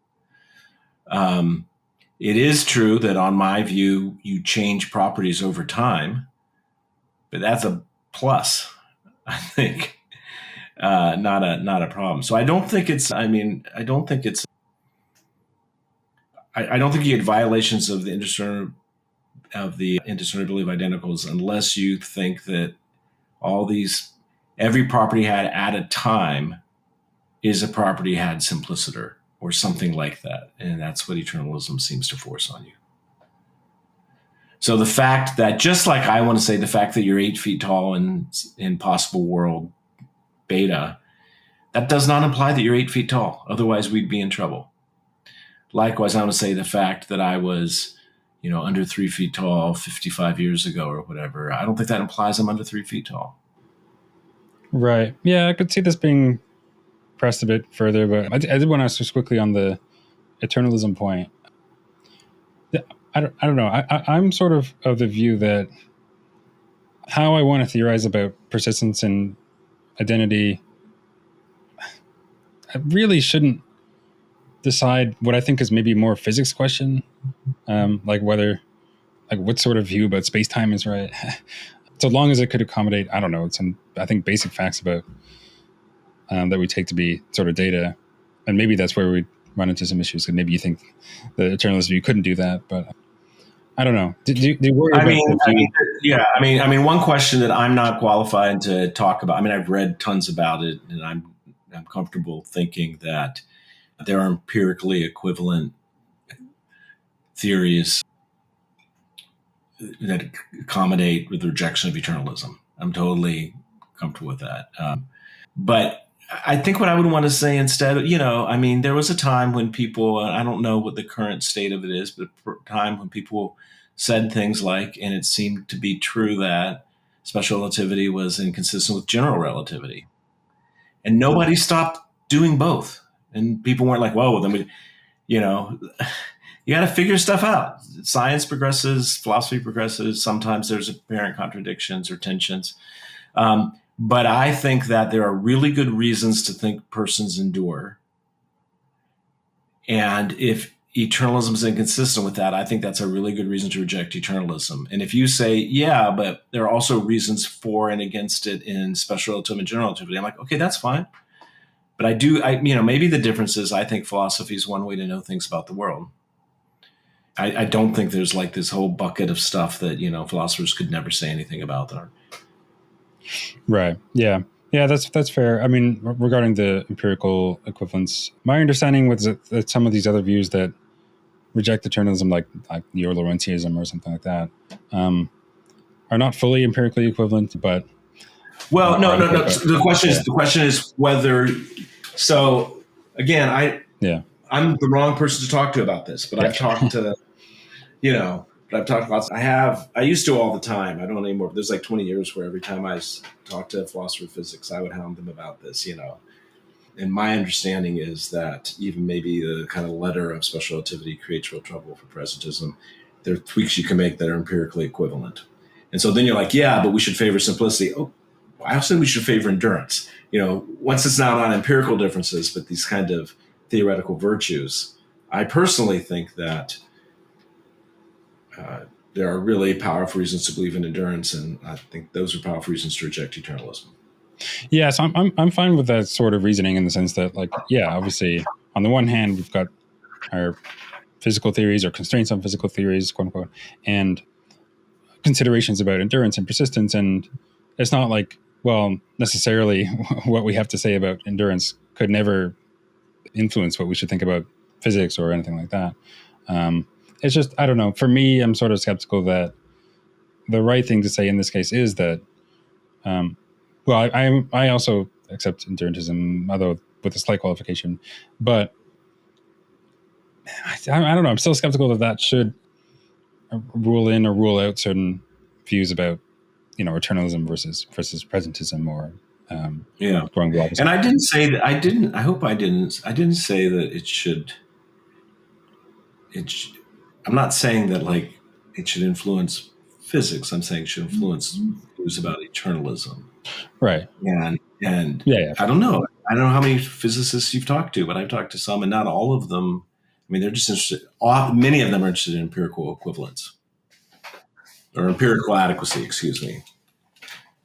It is true that on my view, you change properties over time, but that's a plus, I think, not a problem. So I don't think it's I don't think you get violations of the indiscernibility of identicals unless you think that every property had at a time is a property had simpliciter or something like that. And that's what eternalism seems to force on you. So the fact that, just like I want to say, the fact that you're 8 feet tall in possible world beta, that does not imply that you're 8 feet tall. Otherwise, we'd be in trouble. Likewise, I want to say the fact that I was, under 3 feet tall 55 years ago or whatever, I don't think that implies I'm under 3 feet tall. Right. Yeah, I could see this being pressed a bit further, but I did want to ask just quickly on the eternalism point. I don't know. I'm sort of the view that how I want to theorize about persistence and identity, I really shouldn't decide what I think is maybe more a physics question, like what sort of view about space-time is right. So long as it could accommodate, I don't know, some, I think, basic facts about that we take to be sort of data. And maybe that's where we run into some issues. And maybe you think the eternalist view couldn't do that, but I don't know. Do you worry about one question that I'm not qualified to talk about. I've read tons about it, and I'm comfortable thinking that there are empirically equivalent theories that accommodate with the rejection of eternalism. I'm totally comfortable with that. But I think what I would want to say instead, there was a time when people, I don't know what the current state of it is, but a time when people said things like, and it seemed to be true, that special relativity was inconsistent with general relativity. And nobody stopped doing both. And people weren't like, well, then you got to figure stuff out. Science progresses, philosophy progresses. Sometimes there's apparent contradictions or tensions. But I think that there are really good reasons to think persons endure. And if eternalism is inconsistent with that, I think that's a really good reason to reject eternalism. And if you say, yeah, but there are also reasons for and against it in special relativity and general relativity, I'm like, okay, that's fine. But maybe the difference is I think philosophy is one way to know things about the world. I don't think there's like this whole bucket of stuff that, philosophers could never say anything about that. Right. Yeah. Yeah, that's fair. Regarding the empirical equivalence, my understanding was that some of these other views that reject eternalism, like neo-Lorentzianism or something like that, are not fully empirically equivalent, but... Well, no. The question is whether... So, again, I'm the wrong person to talk to about this, but I've talked to... I've talked lots. I used to all the time. I don't anymore. There's like 20 years where every time I talked to a philosopher of physics, I would hound them about this, And my understanding is that even maybe the kind of letter of special relativity creates real trouble for presentism. There are tweaks you can make that are empirically equivalent. And so then you're like, yeah, but we should favor simplicity. Oh, I also think we should favor endurance. Once it's not on empirical differences, but these kind of theoretical virtues, I personally think that there are really powerful reasons to believe in endurance, and I think those are powerful reasons to reject eternalism. Yeah, so I'm fine with that sort of reasoning in the sense that, obviously, on the one hand, we've got our physical theories or constraints on physical theories, quote unquote, and considerations about endurance and persistence, and it's not like, well, necessarily what we have to say about endurance could never influence what we should think about physics or anything like that. It's just, I don't know. For me, I'm sort of skeptical that the right thing to say in this case is that, I also accept endurantism, although with a slight qualification. But I don't know. I'm still skeptical that should rule in or rule out certain views about, eternalism versus presentism, or going the opposite. And I didn't say that. I hope I didn't. I didn't say that it should. I'm not saying that like it should influence physics. I'm saying it should influence views about eternalism. Right. And yeah. I don't know. I don't know how many physicists you've talked to, but I've talked to some, and not all of them. I mean, they're just interested. Many of them are interested in empirical equivalence or empirical adequacy. Excuse me.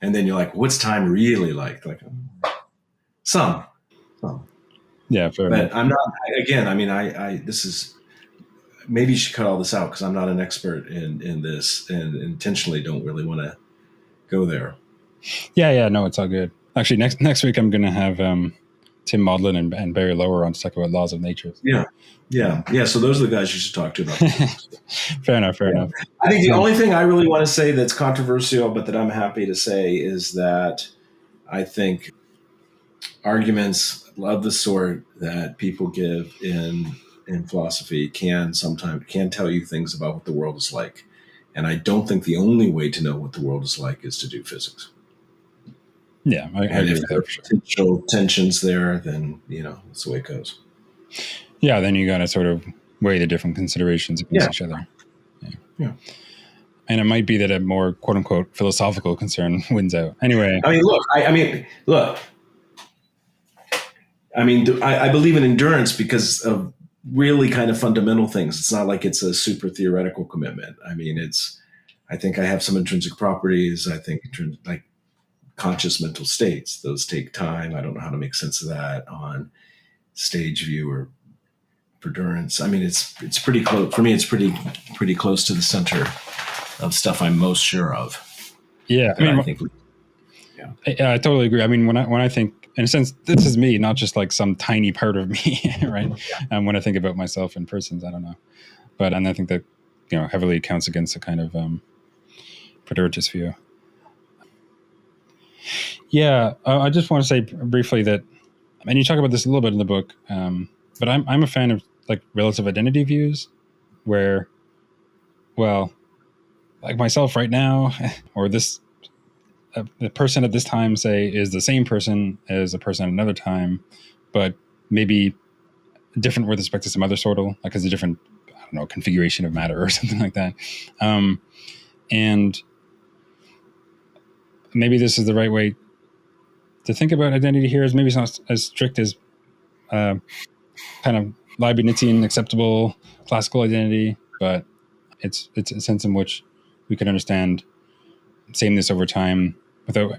And then you're like, what's time really like? Like some. Yeah, fair but enough. I'm not. Again, I mean, this is. Maybe you should cut all this out because I'm not an expert in this, and intentionally don't really want to go there. Yeah, no, it's all good. Actually, next week I'm going to have Tim Maudlin and Barry Lower on to talk about laws of nature. Yeah. So those are the guys you should talk to about this. Fair enough. I think the only thing I really want to say that's controversial, but that I'm happy to say, is that I think arguments of the sort that people give in philosophy can tell you things about what the world is like. And I don't think the only way to know what the world is like is to do physics. Yeah, I agree with that for sure. Potential tensions there, then, that's the way it goes. Yeah, then you got to sort of weigh the different considerations against each other. Yeah. And it might be that a more quote unquote philosophical concern wins out. Anyway. I mean, look, I believe in endurance because of really kind of fundamental things. It's not like it's a super theoretical commitment. I mean, I think I have some intrinsic properties. I think like conscious mental states, those take time. I don't know how to make sense of that on stage view or endurance. I mean, it's pretty close for me. It's pretty close to the center of stuff I'm most sure of. Yeah. I totally agree. I mean, when I think, in a sense, this is me, not just like some tiny part of me, right? And when I think about myself in persons, I don't know. And I think that, heavily counts against a kind of preterist view. Yeah, I just want to say briefly that, and you talk about this a little bit in the book, but I'm a fan of like relative identity views where, well, like myself right now, or this, the person at this time, say, is the same person as a person at another time, but maybe different with respect to some other sort of, like as a different, I don't know, configuration of matter or something like that. And maybe this is the right way to think about identity here. Is maybe it's not as strict as kind of Leibnizian acceptable classical identity, but it's a sense in which we can understand sameness over time without,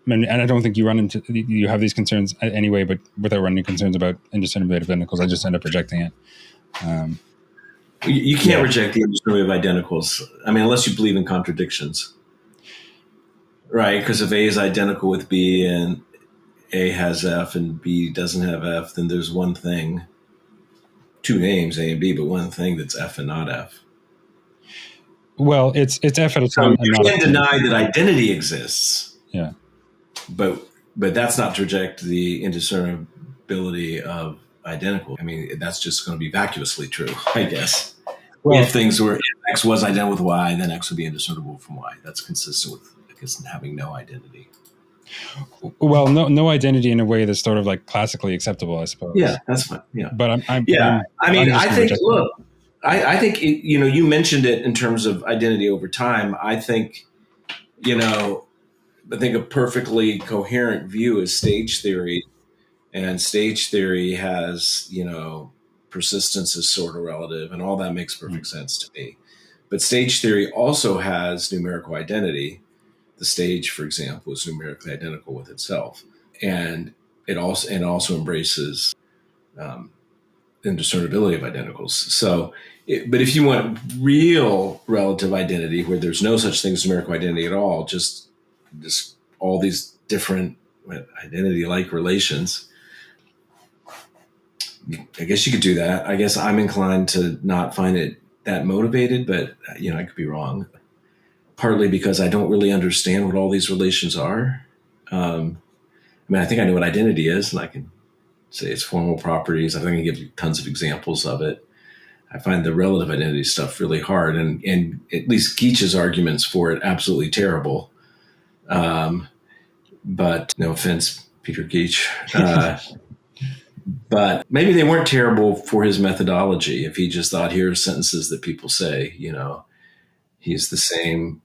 and I don't think you have these concerns anyway, but without running concerns about indiscriminate identicals. I just end up rejecting it. You can't reject the indiscriminate of identicals. I mean, unless you believe in contradictions, right? Because if A is identical with B and A has F and B doesn't have F, then there's one thing, two names, A and B, but one thing that's F and not F. Well, it's F at a time. So you can't deny that identity exists. Yeah. But that's not to reject the indiscernibility of identical. I mean, that's just going to be vacuously true, I guess. Well, if X was identical with Y, then X would be indiscernible from Y. That's consistent with, I guess, having no identity. Well, no identity in a way that's sort of like classically acceptable, I suppose. Yeah, that's fine. Yeah. But I think you mentioned it in terms of identity over time. I think a perfectly coherent view is stage theory, and stage theory has, persistence is sort of relative, and all that makes perfect sense to me. But stage theory also has numerical identity. The stage, for example, is numerically identical with itself, and it also embraces indiscernibility of identicals. So, but if you want real relative identity, where there's no such thing as numerical identity at all, just all these different identity-like relations, I guess you could do that. I guess I'm inclined to not find it that motivated, but I could be wrong. Partly because I don't really understand what all these relations are. I think I know what identity is, and I can say its formal properties. I think I can give you tons of examples of it. I find the relative identity stuff really hard, and at least Geach's arguments for it absolutely terrible. But no offense, Peter Geach. But maybe they weren't terrible for his methodology. If he just thought, here are sentences that people say, he's the same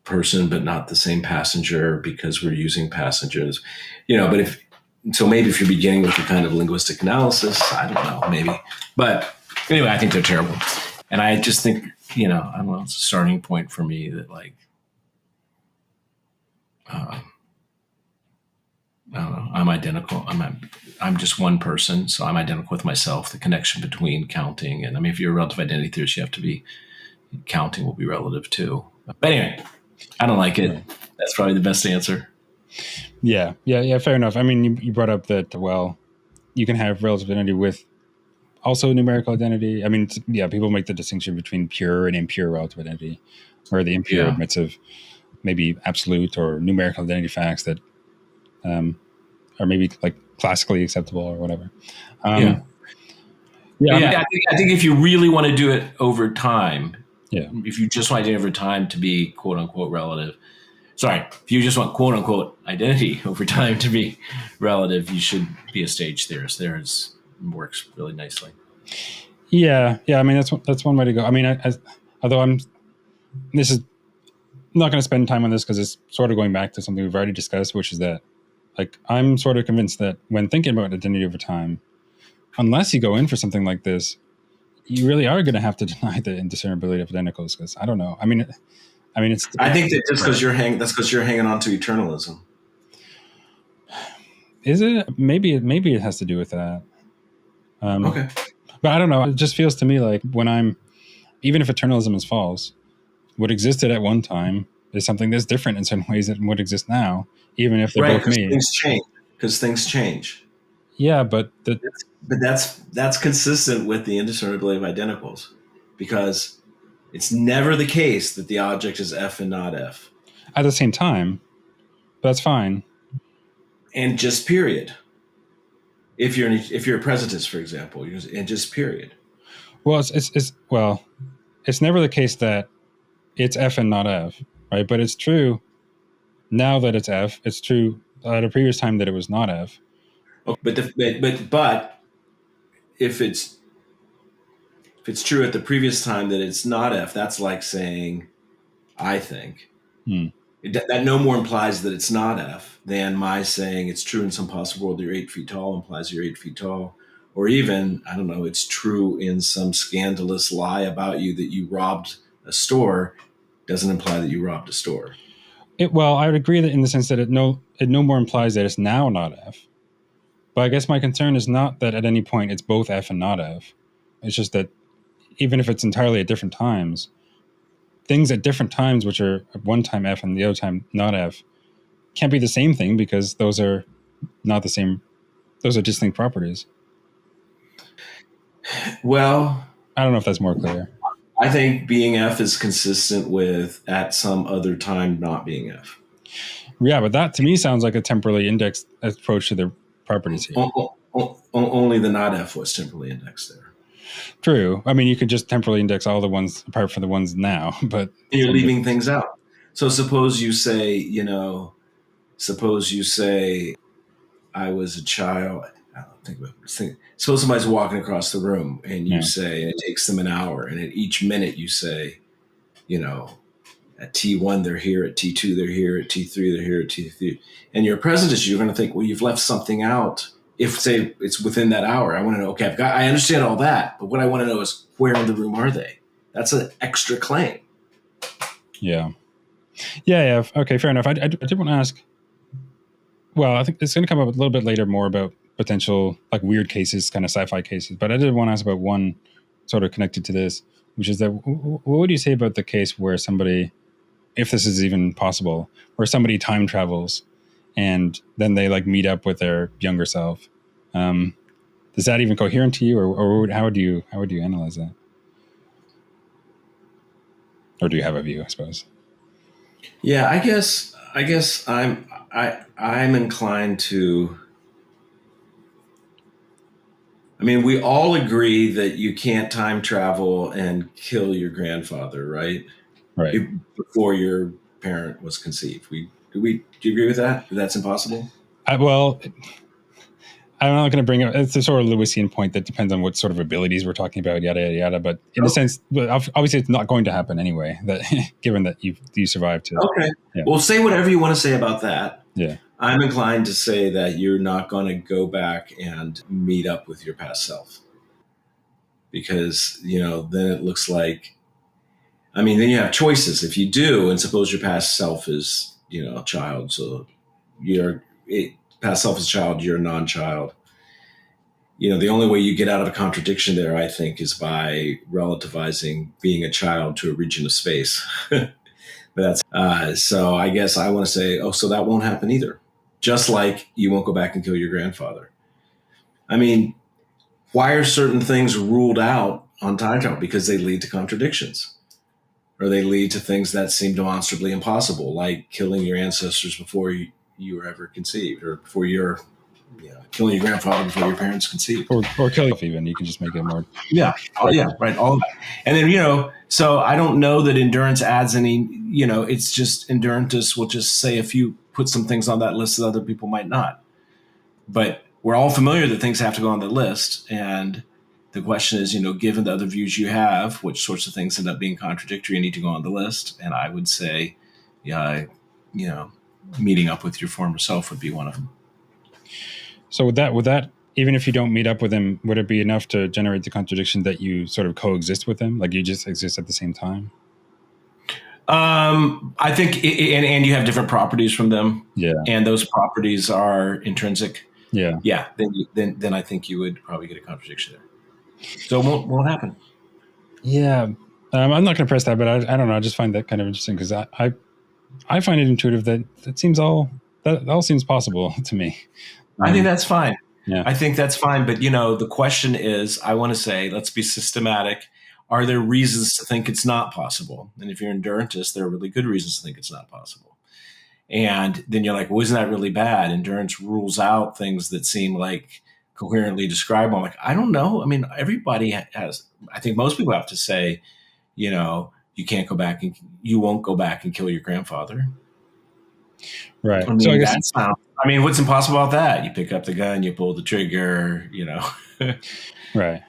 person, but not the same passenger because we're using passengers, but maybe if you're beginning with the kind of linguistic analysis, I don't know, maybe. But anyway, I think they're terrible. And I just think, I don't know, it's a starting point for me that I don't know, I'm identical. I'm just one person, so I'm identical with myself. The connection between counting and, if you're a relative identity theorist, you have to be, counting will be relative too. But anyway, I don't like it. Right. That's probably the best answer. Yeah. Fair enough. You brought up that, you can have relative identity with also numerical identity. People make the distinction between pure and impure relative identity, where the impure admits of maybe absolute or numerical identity facts that are maybe like classically acceptable or whatever. I think if you really want to do it over time, if you just want identity over time to be quote unquote relative, if you just want quote unquote identity over time to be relative, you should be a stage theorist. Theirs works really nicely. Yeah. That's one way to go. Although I'm not going to spend time on this because it's sort of going back to something we've already discussed, which is that, I'm sort of convinced that when thinking about identity over time, unless you go in for something like this, you really are going to have to deny the indiscernibility of identicals. Because I don't know. I think that just because you're hanging on to eternalism. Is it? Maybe it has to do with that. Okay. But I don't know. It just feels to me like even if eternalism is false, what existed at one time is something that's different in certain ways than what exists now, even if they're both me. Because things change. Yeah, but that's consistent with the indiscernibility of identicals, because it's never the case that the object is F and not F. At the same time, that's fine. And just period. If you're a presentist, for example, and just period. Well, it's never the case that it's F and not F, right? But it's true now that it's F. It's true at a previous time that it was not F. Okay, but if it's true at the previous time that it's not F, that's like saying, I think. That no more implies that it's not F than my saying it's true in some possible world that you're 8 feet tall implies you're 8 feet tall. Or even, I don't know, it's true in some scandalous lie about you that you robbed a store doesn't imply that you robbed a store. I would agree that in the sense that it no more implies that it's now not F. But I guess my concern is not that at any point it's both F and not F. It's just that even if it's entirely at different times, things at different times, which are at one time F and the other time not F, can't be the same thing because those are not the same. Those are distinct properties. Well, I don't know if that's more clear. I think being F is consistent with at some other time not being F. Yeah, but that to me sounds like a temporally indexed approach to the properties here. Only the not F was temporally indexed there. True. You could just temporally index all the ones apart from the ones now, but you're leaving things out. So suppose you say, I was a child. I don't think about it. Suppose somebody's walking across the room and you say, and it takes them an hour, and at each minute you say, at T1 they're here, at T2 they're here, at T3 they're here, at T3. And you're a presentist, you're going to think, well, you've left something out. If, say, it's within that hour, I want to know, okay, I understand all that, but what I want to know is where in the room are they? That's an extra claim. Yeah. Okay, fair enough. I did want to ask, I think it's going to come up a little bit later more about potential like weird cases, kind of sci-fi cases, but I did want to ask about one sort of connected to this, which is that what would you say about the case where somebody, if this is even possible, where somebody time travels and then they like meet up with their younger self? Is that even coherent to you, or how would you analyze that? Or do you have a view, I suppose? Yeah, I guess I'm inclined to I mean, we all agree that you can't time travel and kill your grandfather, right? Right. Before your parent was conceived. Do you agree with that? That's impossible? Well, I'm not going to bring up, it's a sort of Lewisian point that depends on what sort of abilities we're talking about, yada, yada, yada. But in a sense, obviously it's not going to happen anyway, that given that you survived to. Okay. Yeah. Well, say whatever you want to say about that. Yeah. I'm inclined to say that you're not going to go back and meet up with your past self. Because, then it looks like, then you have choices. If you do, and suppose your past self is, a child, so past self is a child, you're a non-child. The only way you get out of a contradiction there, I think, is by relativizing being a child to a region of space. So I guess I want to say, so that won't happen either. Just like you won't go back and kill your grandfather. I mean, why are certain things ruled out on time travel? Because they lead to contradictions, or they lead to things that seem demonstrably impossible, like killing your ancestors before you were ever conceived, or before you're killing your grandfather before your parents conceived, or kill yourself even. You can just make it more. Yeah, right. All of that, and then so I don't know that endurance adds any. It's just endurantists will just say put some things on that list that other people might not, but we're all familiar that things have to go on the list. And the question is, given the other views you have, which sorts of things end up being contradictory and need to go on the list? And I would say, meeting up with your former self would be one of them. So would that, even if you don't meet up with him, would it be enough to generate the contradiction that you sort of coexist with him? Like you just exist at the same time? I think, and you have different properties from them. Yeah. And those properties are intrinsic. Yeah. Yeah. Then I think you would probably get a contradiction there. So it won't happen. Yeah. I'm not going to press that, but I don't know. I just find that kind of interesting because I find it intuitive that all seems possible to me. I think that's fine. Yeah. I think that's fine. But, the question is, I want to say, let's be systematic. Are there reasons to think it's not possible? And if you're an endurantist, there are really good reasons to think it's not possible. And then you're like, well, isn't that really bad? Endurance rules out things that seem like coherently describable. I'm like, I don't know. I mean, everybody has, I think most people have to say, you can't go back and you won't go back and kill your grandfather. Right. So I guess what's impossible about that? You pick up the gun, you pull the trigger, Right.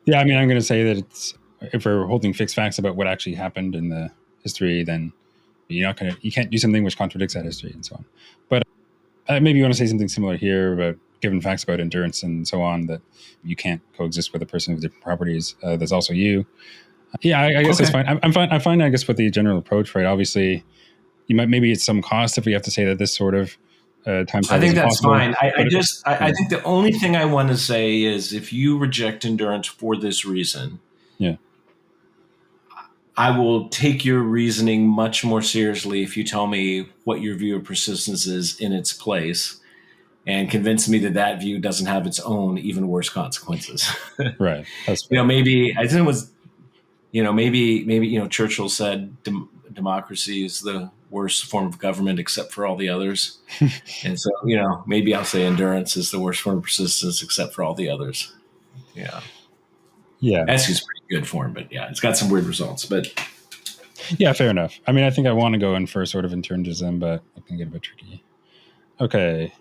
Yeah. I mean, I'm going to say that if we're holding fixed facts about what actually happened in the history, then you can't do something which contradicts that history and so on. But maybe you want to say something similar here about given facts about endurance and so on, that you can't coexist with a person with different properties. That's also you. Yeah, I guess that's fine. I'm fine. I find, I guess, with the general approach, right? Obviously, maybe it's some cost if we have to say that this sort of time travel I think is that's impossible. fine. I think the only thing I want to say is if you reject endurance for this reason, yeah, I will take your reasoning much more seriously if you tell me what your view of persistence is in its place and convince me that view doesn't have its own even worse consequences. Right. That's fair. Maybe I think it was, maybe Churchill said democracy is the worst form of government except for all the others. And so, maybe I'll say endurance is the worst form of persistence except for all the others. Yeah. Yeah. That's just pretty good form, but yeah, it's got some weird results, but yeah, fair enough. I mean, I think I want to go in for sort of eternalism, but it can get a bit tricky. Okay.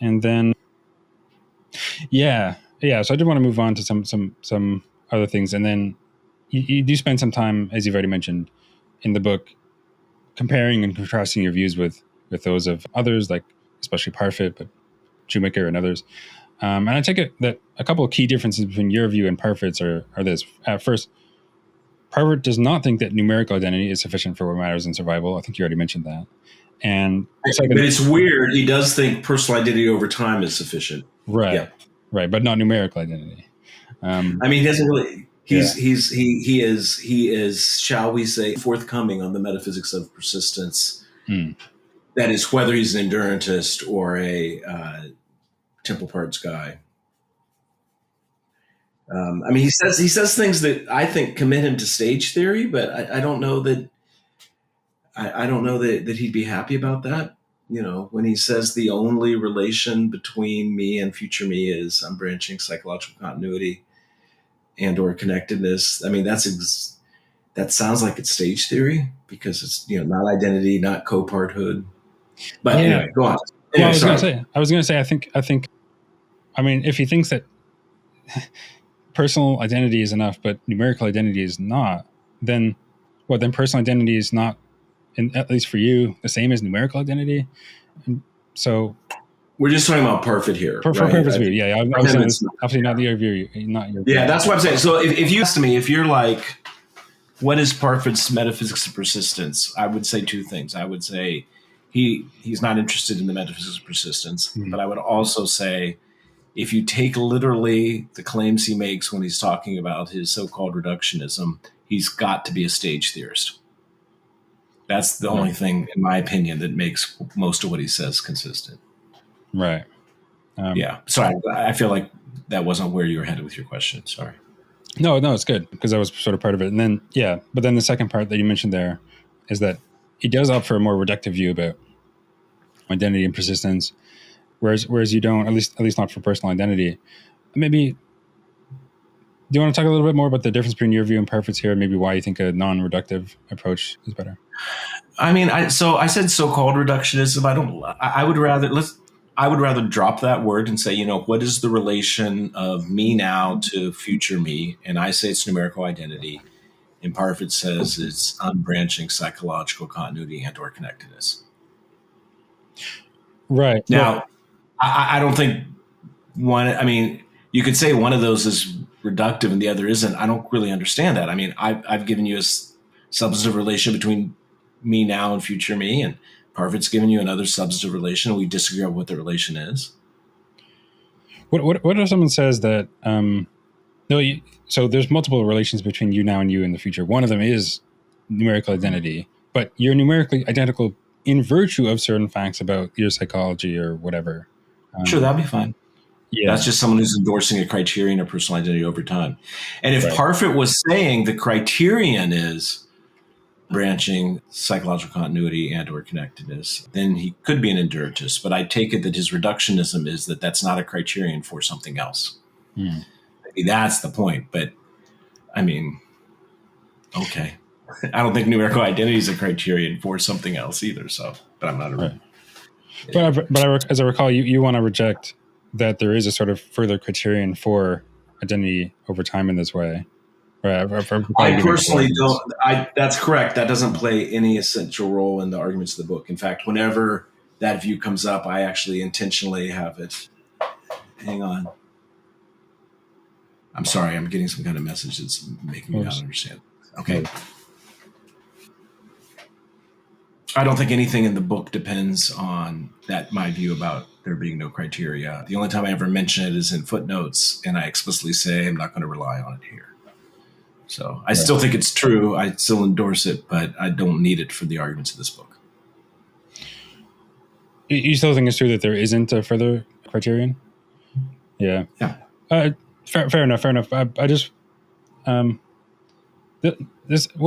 And then, yeah. So I did want to move on to some other things. And then you do spend some time, as you've already mentioned, in the book, comparing and contrasting your views with those of others, like especially Parfit, but Shoemaker and others. And I take it that a couple of key differences between your view and Parfit's are this. First, Parfit does not think that numerical identity is sufficient for what matters in survival. I think you already mentioned that. And second, but it's weird. He does think personal identity over time is sufficient. Right. Yeah. Right. But not numerical identity. He doesn't really, he is, shall we say, forthcoming on the metaphysics of persistence. That is, whether he's an endurantist or a temple parts guy. He says things that I think commit him to stage theory, but I don't know that I don't know that he'd be happy about that. when he says the only relation between me and future me is unbranching psychological continuity and or connectedness. I mean, that sounds like it's stage theory because it's, not identity, not coparthood. But anyway, go on. Anyway, I was going to say, I mean, if he thinks that personal identity is enough, but numerical identity is not, then personal identity is not, at least for you, the same as numerical identity. And so we're just talking about Parfit here. For purpose view, yeah. Obviously not your view. Not your view. Yeah, that's what I'm saying. So if you asked me, if you're like, what is Parfit's metaphysics of persistence? I would say two things. I would say he's not interested in the metaphysics of persistence, but I would also say if you take literally the claims he makes when he's talking about his so-called reductionism, he's got to be a stage theorist. That's the only thing, in my opinion, that makes most of what he says consistent. Right. Yeah. Sorry, I feel like that wasn't where you were headed with your question. Sorry. No, it's good because that was sort of part of it. And then, but then the second part that you mentioned there is that he does opt for a more reductive view about identity and persistence, whereas you don't, at least not for personal identity. Maybe, do you want to talk a little bit more about the difference between your view and Parfit's here, and maybe why you think a non-reductive approach is better? I mean, I said so-called reductionism. I would rather drop that word and say, what is the relation of me now to future me? And I say it's numerical identity. And Parfit says it's unbranching psychological continuity and or connectedness. Right. Now, I don't think you could say one of those is reductive and the other isn't. I don't really understand that. I mean, I've given you a substantive relation between me now and future me, and Parfit's given you another substantive relation. We disagree on what the relation is. What if someone says that so there's multiple relations between you now and you in the future. One of them is numerical identity, but you're numerically identical in virtue of certain facts about your psychology or whatever. Sure, that'd be fine. Yeah, that's just someone who's endorsing a criterion of personal identity over time. And if Parfit was saying the criterion is branching psychological continuity and or connectedness, then he could be an endurantist. But I take it that his reductionism is that that's not a criterion for something else. Maybe that's the point. But I mean, okay. I don't think numerical identity is a criterion for something else either. So, but I'm not a... Right. But as I recall, you want to reject that there is a sort of further criterion for identity over time in this way. Right. I personally don't. That's correct. That doesn't play any essential role in the arguments of the book. In fact, whenever that view comes up, I actually intentionally have it. Hang on. I'm sorry. I'm getting some kind of message that's making me not understand. Okay. I don't think anything in the book depends on that, my view about there being no criteria. The only time I ever mention it is in footnotes, and I explicitly say I'm not going to rely on it here. So I still think it's true. I still endorse it, but I don't need it for the arguments of this book. You still think it's true that there isn't a further criterion? Yeah. Yeah. Fair enough. I just what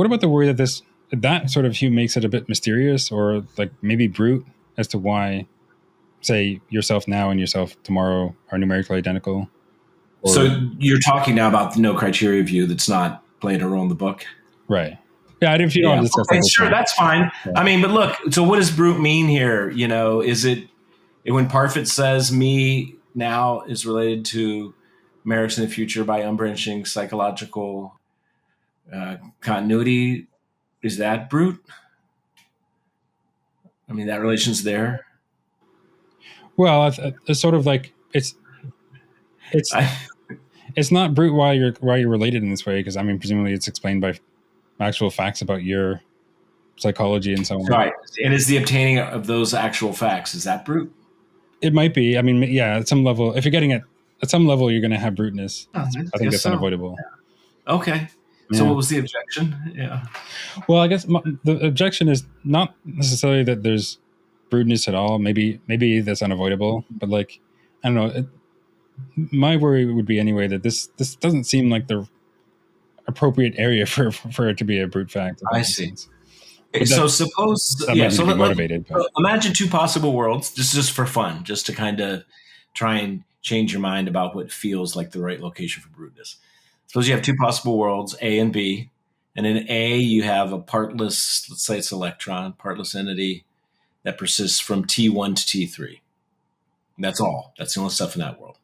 about the worry that that sort of view makes it a bit mysterious or like maybe brute as to why, say, yourself now and yourself tomorrow are numerically identical? So you're talking now about the no criteria view that's not playing a role in the book? Right. Yeah, if you don't discuss that. Sure, that's fine. Yeah. I mean, but look, so what does brute mean here? Is it when Parfit says me now is related to Merricks in the future by unbranching psychological continuity, is that brute? I mean, that relation's there. Well, it's sort of like it's not brute why you're related in this way, because I mean, presumably it's explained by actual facts about your psychology and so on. Right. And is the obtaining of those actual facts, is that brute? It might be. I mean, yeah, at some level, if you're getting it at some level, you're going to have bruteness. I think that's unavoidable. Yeah. Okay. So what was the objection? Yeah. Well, I guess the objection is not necessarily that there's bruteness at all. Maybe that's unavoidable, but like, I don't know. My worry would be anyway that this doesn't seem like the appropriate area for it to be a brute fact. I see. Okay, so suppose, that might be motivated. But. Imagine two possible worlds, just for fun, just to kind of try and change your mind about what feels like the right location for bruteness. Suppose you have two possible worlds, A and B, and in A you have a partless, let's say it's electron, partless entity that persists from T1 to T3. That's all. That's the only stuff in that world.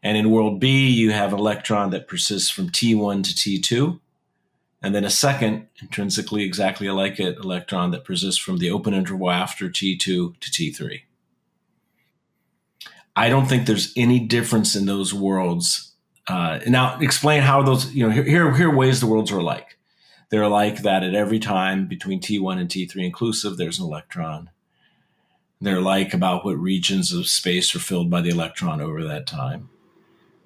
And in world B, you have an electron that persists from T1 to T2, and then a second, intrinsically exactly like it, electron that persists from the open interval after T2 to T3. I don't think there's any difference in those worlds. Now, explain how those, here are ways the worlds are alike. They're like that at every time between T1 and T3 inclusive, there's an electron. They're like about what regions of space are filled by the electron over that time.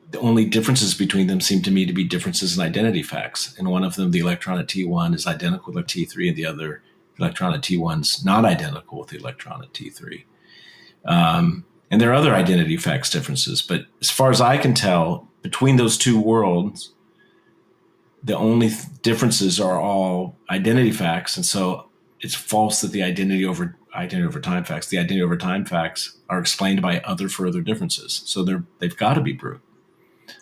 The only differences between them seem to me to be differences in identity facts. In one of them, the electron at T1 is identical with T3, and the other electron at T1 is not identical with the electron at T3. And there are other identity facts differences, but as far as I can tell, between those two worlds, the only differences are all identity facts, and so it's false that the identity over time facts are explained by other further differences. So they've got to be brute.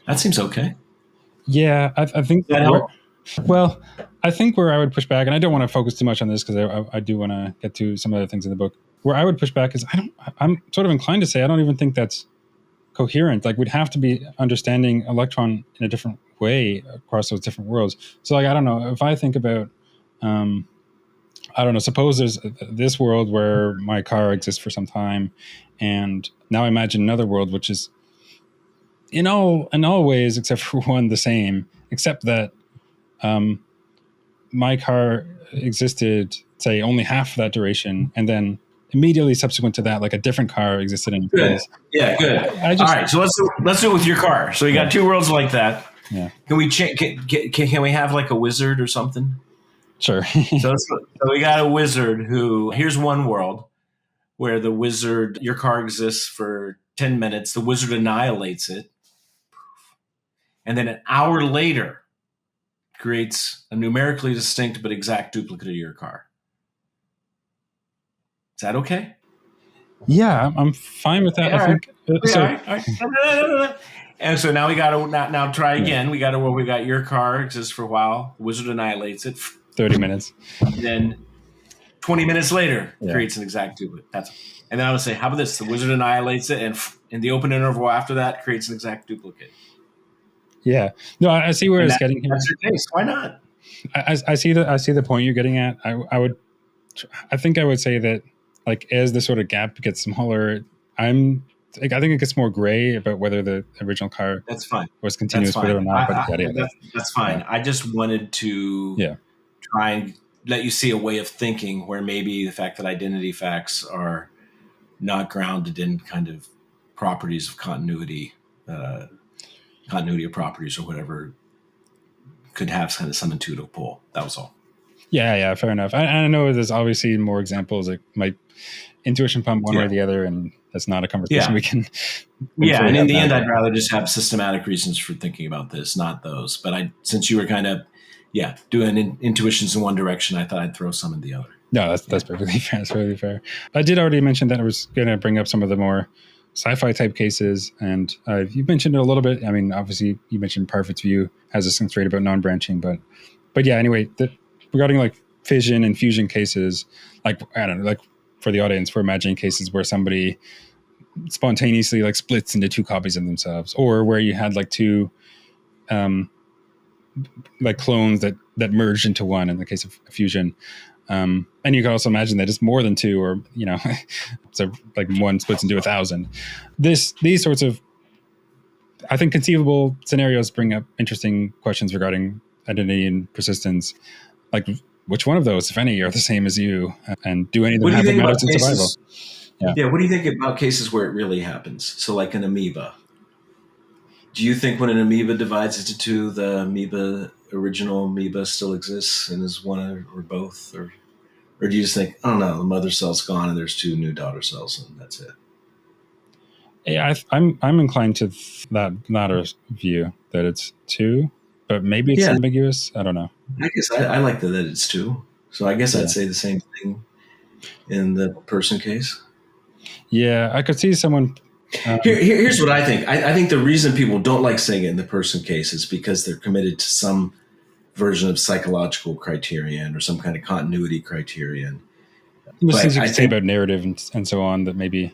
That seems okay. Yeah, I think that help? Well, I think where I would push back, and I don't want to focus too much on this because I do want to get to some other things in the book. Where I would push back is I'm sort of inclined to say I don't even think that's coherent. Like we'd have to be understanding electron in a different way across those different worlds. So like I don't know if I think about I don't know. Suppose there's this world where my car exists for some time, and now imagine another world which is in all ways except for one the same, except that my car existed, say, only half that duration, and then immediately subsequent to that, like a different car existed in place. Yeah, good. All right, so let's do it with your car. So you got two worlds like that. Yeah. Can we can we have like a wizard or something? Sure. so we got a wizard who, here's one world where the wizard, your car exists for 10 minutes. The wizard annihilates it. And then an hour later creates a numerically distinct but exact duplicate of your car. Is that okay? Yeah, I'm fine with that. Yeah, I think. All right. And so now we got to now try again. We got to we got your car exists for a while. The wizard annihilates it. 30 minutes. Then 20 minutes later creates an exact duplicate. And then I would say, how about this? The wizard annihilates it, and in the open interval after that creates an exact duplicate. Yeah. No, I see where it's getting here. That's your case. Why not? I see the point you're getting at. I think I would say that like as the sort of gap gets smaller, I think it gets more gray about whether the original car was continuous with it or not. That's fine. Yeah. I just wanted to try and let you see a way of thinking where maybe the fact that identity facts are not grounded in kind of properties of continuity of properties or whatever could have kind of some intuitive pull. That was all. Yeah, fair enough. I know there's obviously more examples that might intuition pump one way or the other, and that's not a conversation we can. Yeah, and in the end, I'd rather just have systematic reasons for thinking about this, not those. But since you were kind of, doing intuitions in one direction, I thought I'd throw some in the other. No, that's perfectly fair. That's perfectly fair. I did already mention that I was going to bring up some of the more sci-fi type cases, and you mentioned it a little bit. I mean, obviously, you mentioned Parfit's view has a constraint about non-branching, but yeah. Anyway, regarding like fission and fusion cases, like I don't know, like for the audience, we're imagining cases where somebody spontaneously like splits into two copies of themselves, or where you had like two like clones that merged into one in the case of fusion. And you can also imagine that it's more than two, or so like one splits into 1,000. These sorts of, I think, conceivable scenarios bring up interesting questions regarding identity and persistence. Like, which one of those, if any, are the same as you, and do any of them have matters in survival? Yeah. What do you think about cases where it really happens? So, like an amoeba. Do you think when an amoeba divides into two, the original amoeba still exists and is one or both, or do you just think, oh no, the mother cell's gone and there's two new daughter cells and that's it? Yeah, I'm inclined to that latter view, that it's two, but maybe it's ambiguous. I don't know. I guess I like that it's two. So I guess I'd say the same thing in the person case. Yeah, I could see someone. Here's what I think. I think the reason people don't like saying it in the person case is because they're committed to some version of psychological criterion or some kind of continuity criterion. There's things you could say about narrative and so on that maybe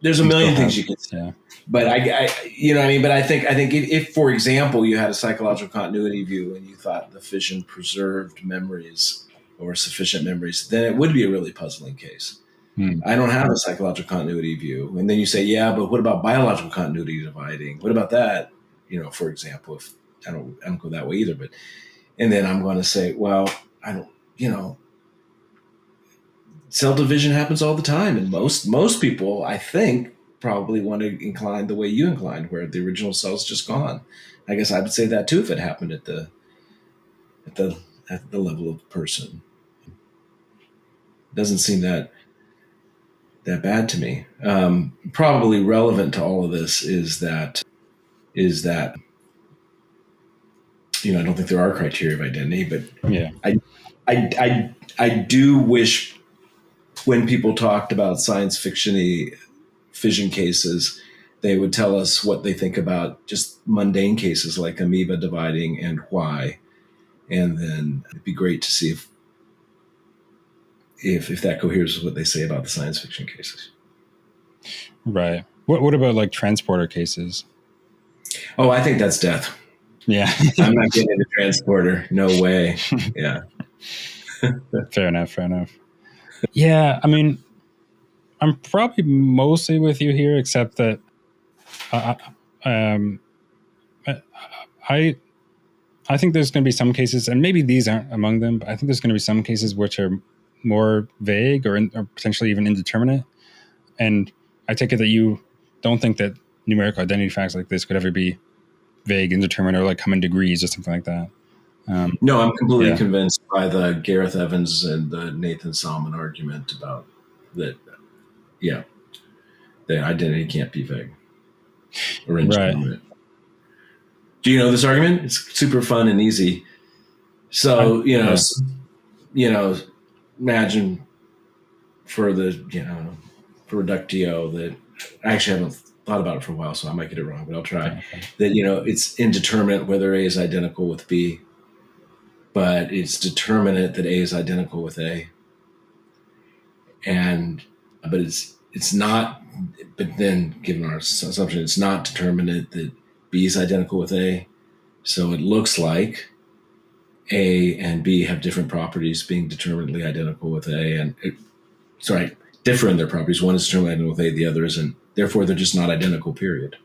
there's a million things you could say. Yeah. But I you know what I mean? But I think if, for example, you had a psychological continuity view and you thought the fission preserved memories or sufficient memories, then it would be a really puzzling case. I don't have a psychological continuity view. And then you say, yeah, but what about biological continuity dividing? What about that? You know, for example, if I don't go that way either, but, and then I'm going to say, well, I don't, you know, cell division happens all the time. And most people, I think, probably want to incline the way you inclined, where the original cell's just gone. I guess I would say that too if it happened at the level of the person. It doesn't seem that bad to me. Probably relevant to all of this is that you know, I don't think there are criteria of identity, but yeah, I do wish when people talked about science fiction-y fission cases, they would tell us what they think about just mundane cases like amoeba dividing and why. And then it'd be great to see if that coheres with what they say about the science fiction cases. Right. What about like transporter cases? Oh, I think that's death. Yeah. I'm not getting into transporter. No way. Yeah. Fair enough. Yeah. I mean, I'm probably mostly with you here, except that I think there's going to be some cases, and maybe these aren't among them, but I think there's going to be some cases which are more vague or potentially even indeterminate. And I take it that you don't think that numerical identity facts like this could ever be vague, indeterminate, or like come in degrees or something like that. No, I'm completely convinced by the Gareth Evans and the Nathan Salmon argument about that. Yeah, the identity can't be vague or indeterminate. Right. Do you know this argument? It's super fun and easy. So imagine for reductio that I actually haven't thought about it for a while, so I might get it wrong, but I'll try. Okay. That it's indeterminate whether A is identical with B, but it's determinate that A is identical with A. But it's not. But then, given our assumption, it's not determinate that B is identical with A. So it looks like A and B have different properties, being determinately identical with A, and differ in their properties. One is determinately identical with A, the other isn't. Therefore, they're just not identical, period.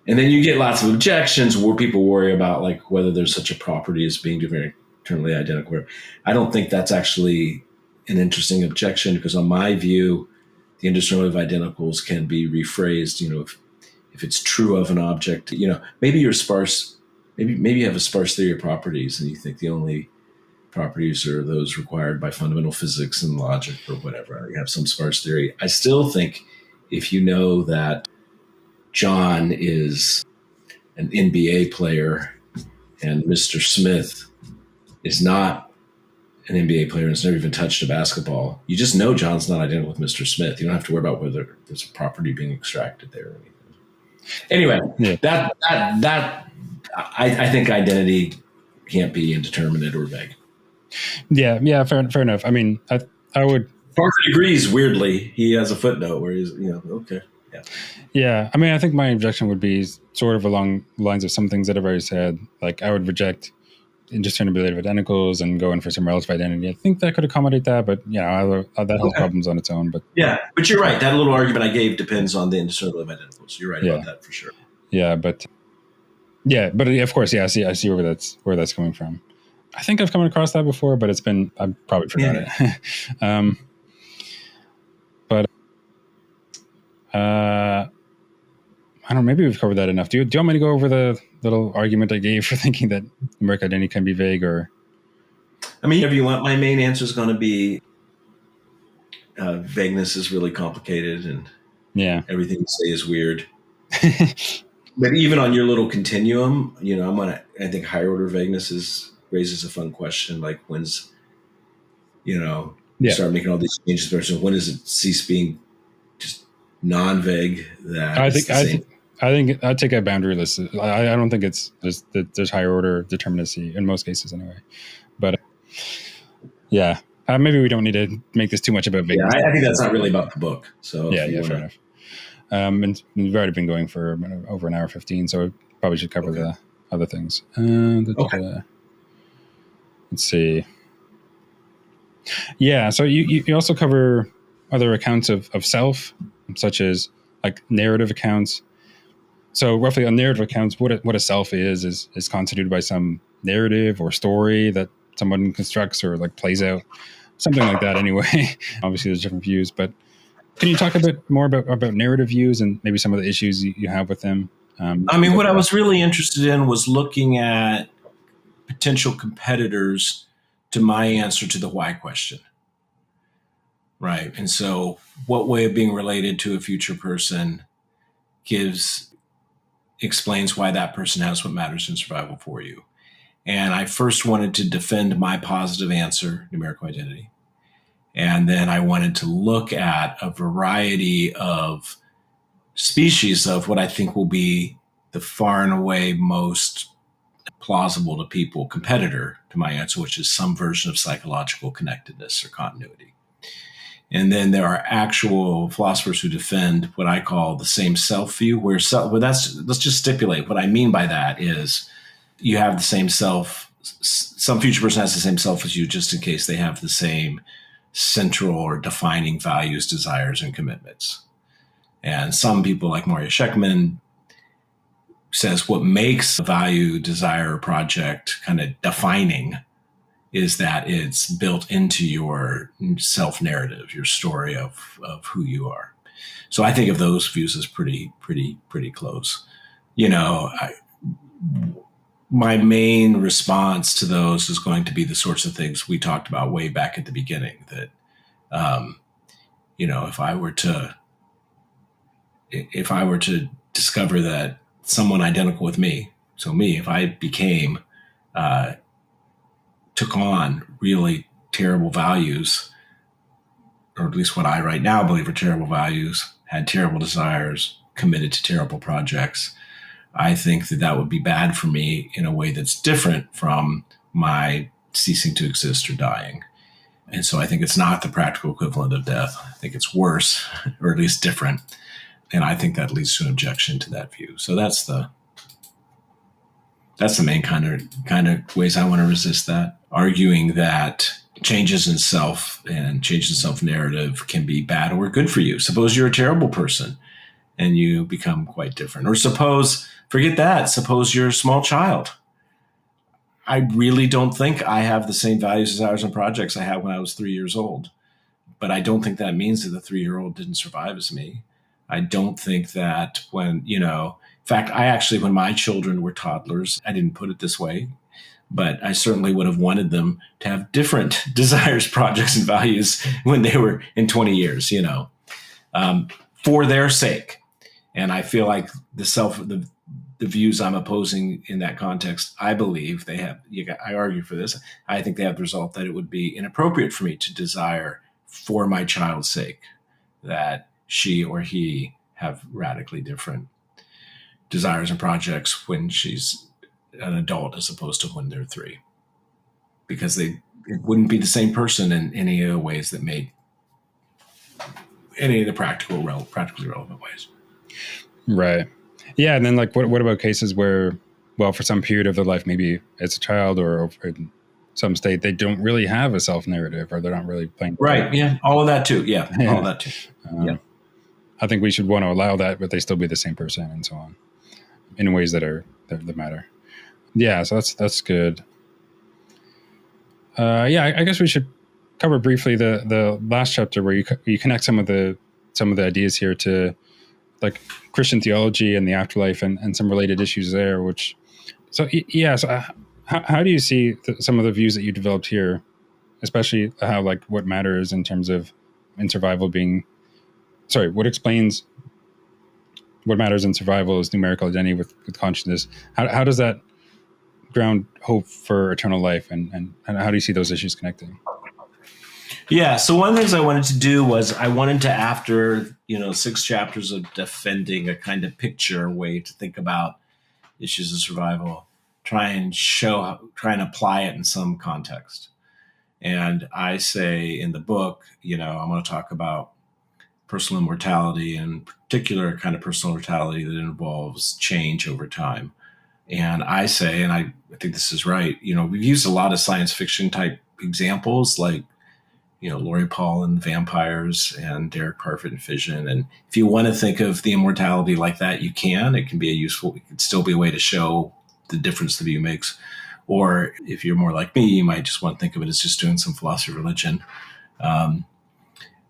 And then you get lots of objections where people worry about like whether there's such a property as being determinately identical. I don't think that's actually an interesting objection, because on my view, the indeterminate of identicals can be rephrased. If it's true of an object, maybe you're sparse. Maybe you have a sparse theory of properties, and you think the only properties are those required by fundamental physics and logic or whatever. You have some sparse theory. I still think if you know that John is an NBA player and Mr. Smith is not an NBA player and has never even touched a basketball, you just know John's not identical with Mr. Smith. You don't have to worry about whether there's a property being extracted there or anything. Anyway, I think identity can't be indeterminate or vague. Yeah, fair enough. I mean, I would. Parker agrees. Weirdly, he has a footnote where he's, okay, yeah. Yeah, I mean, I think my objection would be sort of along the lines of some things that I've already said. Like, I would reject indeterminability of identicals and go in for some relative identity. I think that could accommodate that, but that has problems on its own. But but you're right. That little argument I gave depends on the indeterminability of identicals. You're right about that for sure. Yeah, but of course, I see where that's coming from. I think I've come across that before, but I probably forgot it. I don't know, maybe we've covered that enough. Do you want me to go over the little argument I gave for thinking that numeric identity can be vague? Or, I mean, if you want, my main answer is going to be vagueness is really complicated, and everything you say is weird. But even on your little continuum, I think higher order vagueness raises a fun question, like when's You start making all these changes. So when does it cease being just non-vague? I think I'd take a boundaryless. I don't think there's higher order determinacy in most cases anyway. But yeah, maybe we don't need to make this too much about vagueness. Yeah, I think that's not really about the book. So fair enough. And we've already been going for over an hour 15, so we probably should cover the other things. Let's see. Yeah, so you also cover other accounts of self, such as like narrative accounts. So roughly on narrative accounts, what a self is constituted by some narrative or story that someone constructs or like plays out, something like that anyway. Obviously there's different views, but can you talk a bit more about narrative views and maybe some of the issues you have with them? What I was really interested in was looking at potential competitors to my answer to the why question. Right. And so what way of being related to a future person explains why that person has what matters in survival for you. And I first wanted to defend my positive answer, numerical identity. And then I wanted to look at a variety of species of what I think will be the far and away most plausible to people competitor to my answer, which is some version of psychological connectedness or continuity. And then there are actual philosophers who defend what I call the same self view, let's just stipulate what I mean by that is you have the same self. Some future person has the same self as you, just in case they have the same central or defining values, desires, and commitments. And some people like Moria Sheckman says what makes a value, desire, or project kind of defining is that it's built into your self-narrative, your story of who you are. So I think of those views as pretty close. My main response to those is going to be the sorts of things we talked about way back at the beginning, that, if I were to discover that someone identical with me, so me, if I took on really terrible values, or at least what I right now believe are terrible values, had terrible desires, committed to terrible projects, I think that would be bad for me in a way that's different from my ceasing to exist or dying. And so I think it's not the practical equivalent of death. I think it's worse, or at least different. And I think that leads to an objection to that view. So that's the main kind of ways I want to resist that. Arguing that changes in self and changes in self-narrative can be bad or good for you. Suppose you're a terrible person and you become quite different. Or suppose you're a small child. I really don't think I have the same values, desires, and projects I had when I was 3 years old. But I don't think that means that the 3-year-old didn't survive as me. I don't think that when my children were toddlers, I didn't put it this way, but I certainly would have wanted them to have different desires, projects, and values when they were in 20 years, for their sake. And I feel like the views I'm opposing in that context, I believe I argue for this. I think they have the result that it would be inappropriate for me to desire for my child's sake that she or he have radically different desires and projects when she's an adult as opposed to when they're 3, because it wouldn't be the same person in any of the ways that made any of the practically relevant ways. Right. Yeah. And then what about cases where, well, for some period of their life, maybe as a child or in some state, they don't really have a self-narrative, or they're not really playing. Right. Yeah. All of that too. Yeah. All of that too. Yeah. I think we should want to allow that, but they still be the same person and so on in ways that matter. Yeah. So that's good. I guess we should cover briefly the last chapter where you connect some of the ideas here to like Christian theology and the afterlife and some related issues there, so how do you see some of the views that you developed here, especially how like what matters in terms of in survival what explains what matters in survival is numerical identity with consciousness. How does that ground hope for eternal life, and how do you see those issues connecting? Yeah. So one of the things I wanted to do was I wanted to, after 6 chapters of defending a kind of picture way to think about issues of survival, try and apply it in some context. And I say in the book, I'm going to talk about personal immortality, and in particular kind of personal mortality that involves change over time. And I say, and I think this is right, we've used a lot of science fiction type examples like, Lori Paul and vampires and Derek Parfit and fission. And if you want to think of the immortality like that, you can. It can still be a way to show the difference the view makes. Or if you're more like me, you might just want to think of it as just doing some philosophy of religion.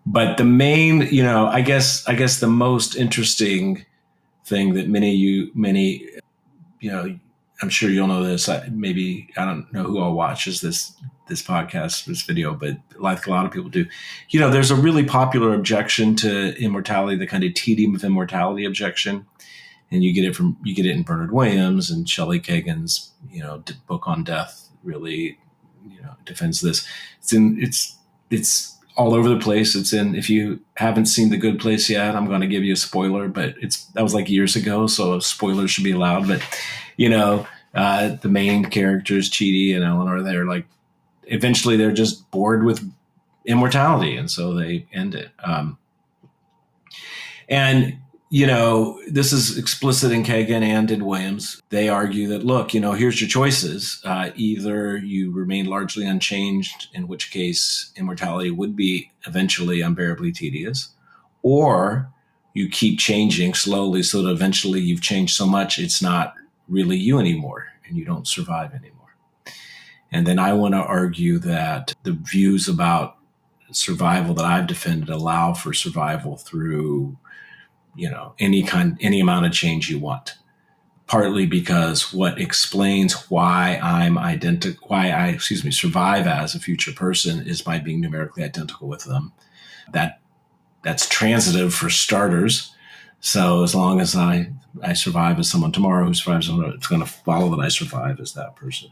But the main, I guess the most interesting thing that many, I'm sure you'll know this. I don't know who all watches this podcast, this video, but like a lot of people do, there's a really popular objection to immortality, the kind of tedium of immortality objection. And you get it in Bernard Williams and Shelley Kagan's, book on death really, defends this. It's all over the place. It's in, if you haven't seen The Good Place yet, I'm going to give you a spoiler, but that was like years ago, so spoilers should be allowed. But, the main characters, Chidi and Eleanor, they're like, eventually they're just bored with immortality. And so they end it. This is explicit in Kagan and in Williams. They argue that, look, here's your choices. Either you remain largely unchanged, in which case immortality would be eventually unbearably tedious, or you keep changing slowly so that eventually you've changed so much it's not really you anymore and you don't survive anymore. And then I want to argue that the views about survival that I've defended allow for survival through any amount of change you want. Partly because what explains why I survive as a future person is by being numerically identical with them. That's transitive for starters. So as long as I survive as someone tomorrow who survives, it's going to follow that I survive as that person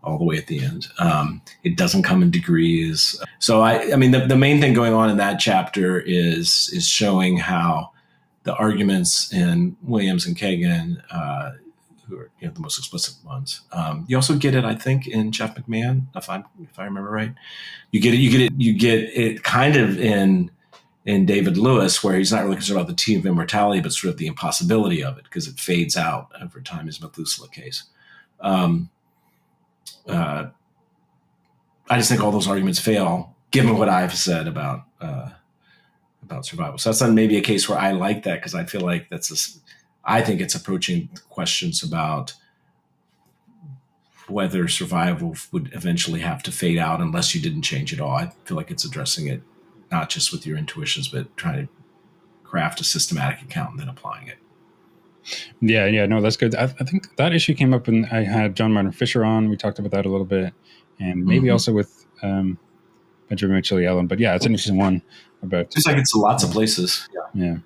all the way at the end. It doesn't come in degrees. So the main thing going on in that chapter is showing how the arguments in Williams and Kagan, who are the most explicit ones. You also get it, I think, in Jeff McMahon, if I remember right. You get it kind of in David Lewis, where he's not really concerned about the tedium of immortality, but sort of the impossibility of it, because it fades out over time, is Methuselah case. I just think all those arguments fail, given what I've said about survival. So that's not maybe a case where I like that, because I feel like I think it's approaching questions about whether survival would eventually have to fade out unless you didn't change at all. I feel like it's addressing it not just with your intuitions, but trying to craft a systematic account and then applying it. Yeah, no, that's good. I think that issue came up when I had John Martin Fisher on. We talked about that a little bit, and maybe also with Benjamin Mitchell Yellen. But yeah, it's an interesting one about. Just like it's lots of places. Yeah.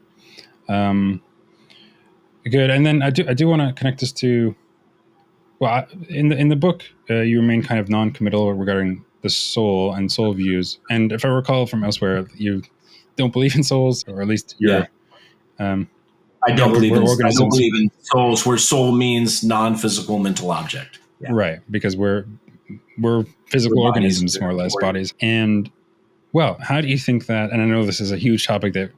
Good. And then I do want to connect this to. Well, in the book, you remain kind of non-committal regarding the soul and soul views. And if I recall from elsewhere, you don't believe in souls, or at least you're. I don't believe in souls, where soul means non-physical mental object. Yeah. Right, because we're physical organisms, more or less, bodies. And, well, how do you think that, and I know this is a huge topic that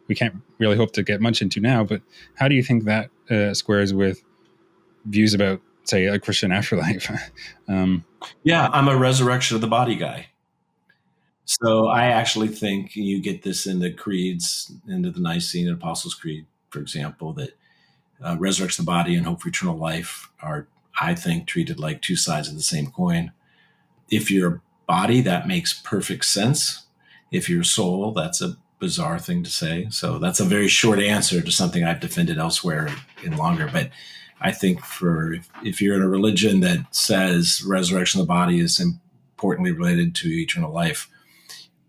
we can't really hope to get much into now, but how do you think that squares with views about, say, a Christian afterlife? Yeah, I'm a resurrection of the body guy. So I actually think you get this in the creeds, into the Nicene and Apostles' Creed, for example, that resurrection of the body and hope for eternal life are, I think, treated like two sides of the same coin. If you're a body, that makes perfect sense. If you're a soul, that's a bizarre thing to say. So that's a very short answer to something I've defended elsewhere in longer. But I think if you're in a religion that says resurrection of the body is importantly related to eternal life,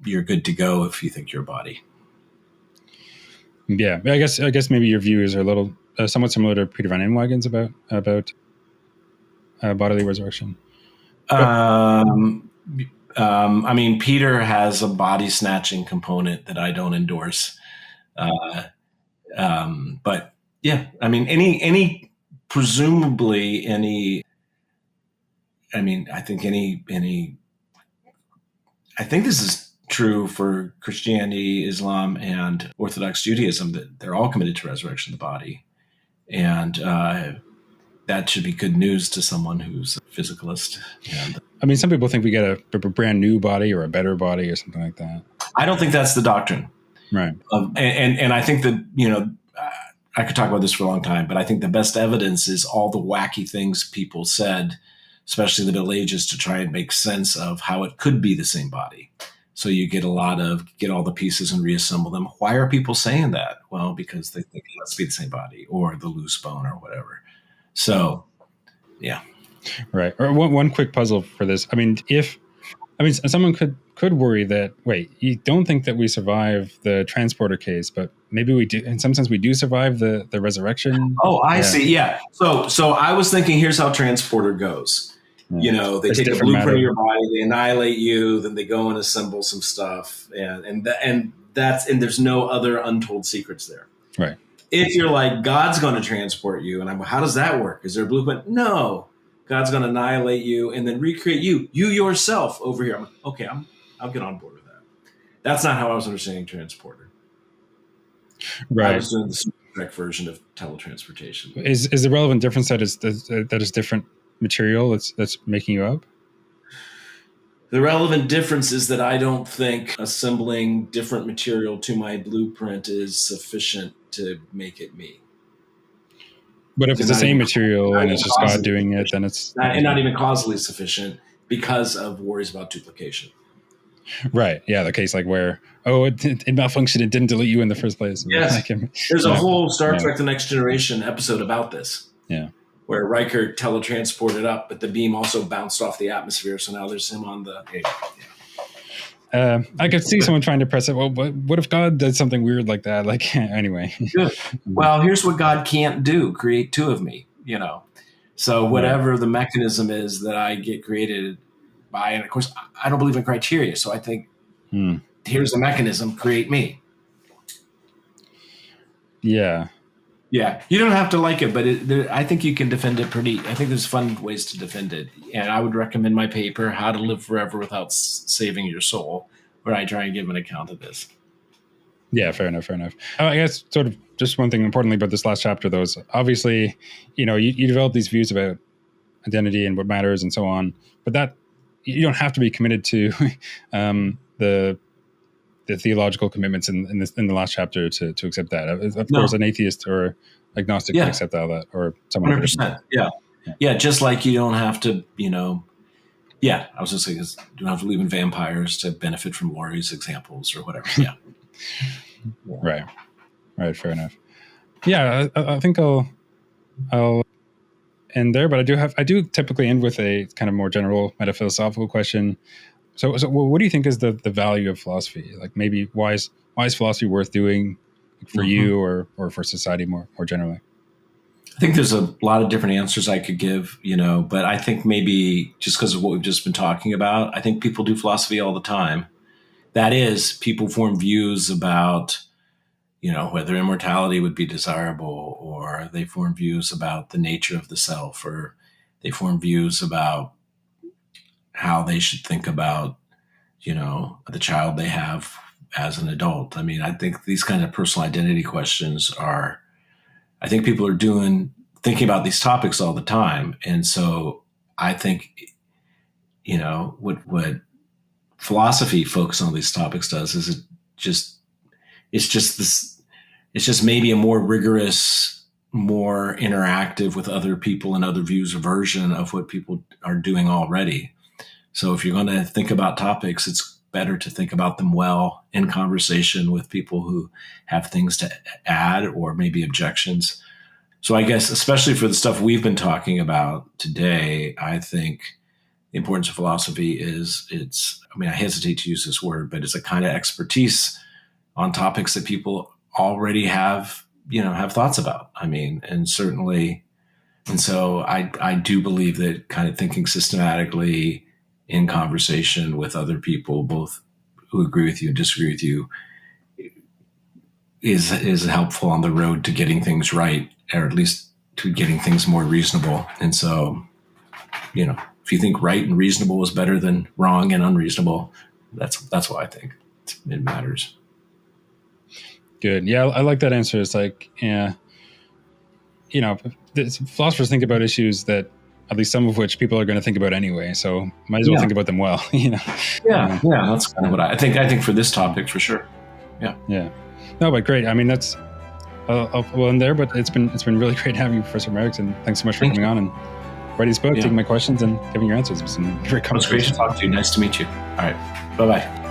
you're good to go if you think you're a body. Yeah, I guess maybe your views are a little somewhat similar to Peter Van Inwagen's about bodily resurrection. I mean, Peter has a body snatching component that I don't endorse. But yeah, I mean, presumably any, I mean, I think this is true for Christianity, Islam, and Orthodox Judaism, that they're all committed to resurrection of the body. And that should be good news to someone who's a physicalist. And I mean, some people think we get a brand new body or a better body or something like that. I don't think that's the doctrine. Right. And I think that, you know, I could talk about this for a long time, but I think the best evidence is all the wacky things people said, especially in the Middle Ages, to try and make sense of how it could be the same body. So you get get all the pieces and reassemble them. Why are people saying that? Well, because they think it must be the same body or the loose bone or whatever. So, yeah. Right. Or one quick puzzle for this. I mean, someone could worry that, wait, you don't think that we survive the transporter case, but maybe we do. In some sense, we do survive the resurrection. Oh, I see. Yeah. So I was thinking, here's how transporter goes. Yeah. You know, they take a blueprint of your body, they annihilate you, then they go and assemble some stuff, and there's no other untold secrets there. Right. If you're like, God's going to transport you, and how does that work? Is there a blueprint? No. God's going to annihilate you and then recreate you yourself over here. I'm like, okay, I'll get on board with that. That's not how I was understanding transporter. Right. I was doing the Star Trek version of teletransportation. Is the relevant difference that is different material that's making you up? The relevant difference is that I don't think assembling different material to my blueprint is sufficient to make it me. But if it's the same material and it's just God doing it, then it's not even causally sufficient because of worries about duplication. Right. Yeah. The case like where, it malfunctioned. It didn't delete you in the first place. Yes. There's a whole Star Trek The Next Generation episode about this. Yeah. Where Riker teletransported up, but the beam also bounced off the atmosphere. So now there's him on the... I could see someone trying to press it. Well, what if God did something weird like that? Like, anyway. Good. Well, here's what God can't do: create two of me. You know, so whatever the mechanism is that I get created by, and of course, I don't believe in criteria. So I think here's the mechanism: create me. Yeah. Yeah, you don't have to like it, but I think you can defend it I think there's fun ways to defend it. And I would recommend my paper, How to Live Forever Without Saving Your Soul, where I try and give an account of this. Yeah, fair enough. I guess sort of just one thing importantly about this last chapter, though, is obviously, you know, you develop these views about identity and what matters and so on, but that you don't have to be committed to the theological commitments in the last chapter to accept that. Of course, an atheist or agnostic can accept all that, or someone. 100%. Yeah. Just like you don't have to, you know. Yeah, I was just saying, you don't have to believe in vampires to benefit from Laurie's examples or whatever. Yeah. Right. Fair enough. Yeah, I think I'll end there, but I do typically end with a kind of more general metaphilosophical question. So what do you think is the value of philosophy? Like, maybe why is philosophy worth doing for you or for society more generally? I think there's a lot of different answers I could give, you know, but I think maybe just because of what we've just been talking about, I think people do philosophy all the time. That is, people form views about, you know, whether immortality would be desirable, or they form views about the nature of the self, or they form views about how they should think about, you know, the child they have as an adult. I mean, I think these kind of personal identity questions I think people are thinking about these topics all the time. And so I think, you know, what philosophy focus on these topics does is it's just maybe a more rigorous, more interactive with other people and other views version of what people are doing already. So if you're going to think about topics, it's better to think about them well in conversation with people who have things to add or maybe objections. So I guess, especially for the stuff we've been talking about today, I think the importance of philosophy is I hesitate to use this word, but it's a kind of expertise on topics that people already have thoughts about. I mean, and certainly, and so I do believe that kind of thinking systematically in conversation with other people, both who agree with you and disagree with you, is helpful on the road to getting things right, or at least to getting things more reasonable. And so, if you think right and reasonable is better than wrong and unreasonable, that's why I think it matters. Good. Yeah, I like that answer. It's like, philosophers think about issues that, at least some of which, people are going to think about anyway. So might as well think about them well. Yeah, that's kind of what I think. I think for this topic, for sure. Yeah. No, but great. I mean, that's I'll end there. But it's been really great having you, Professor Merricks, and thanks so much for coming on and writing this book, taking my questions, and giving your answers. It's been great conversation. It was great to talk to you. Nice to meet you. All right. Bye-bye.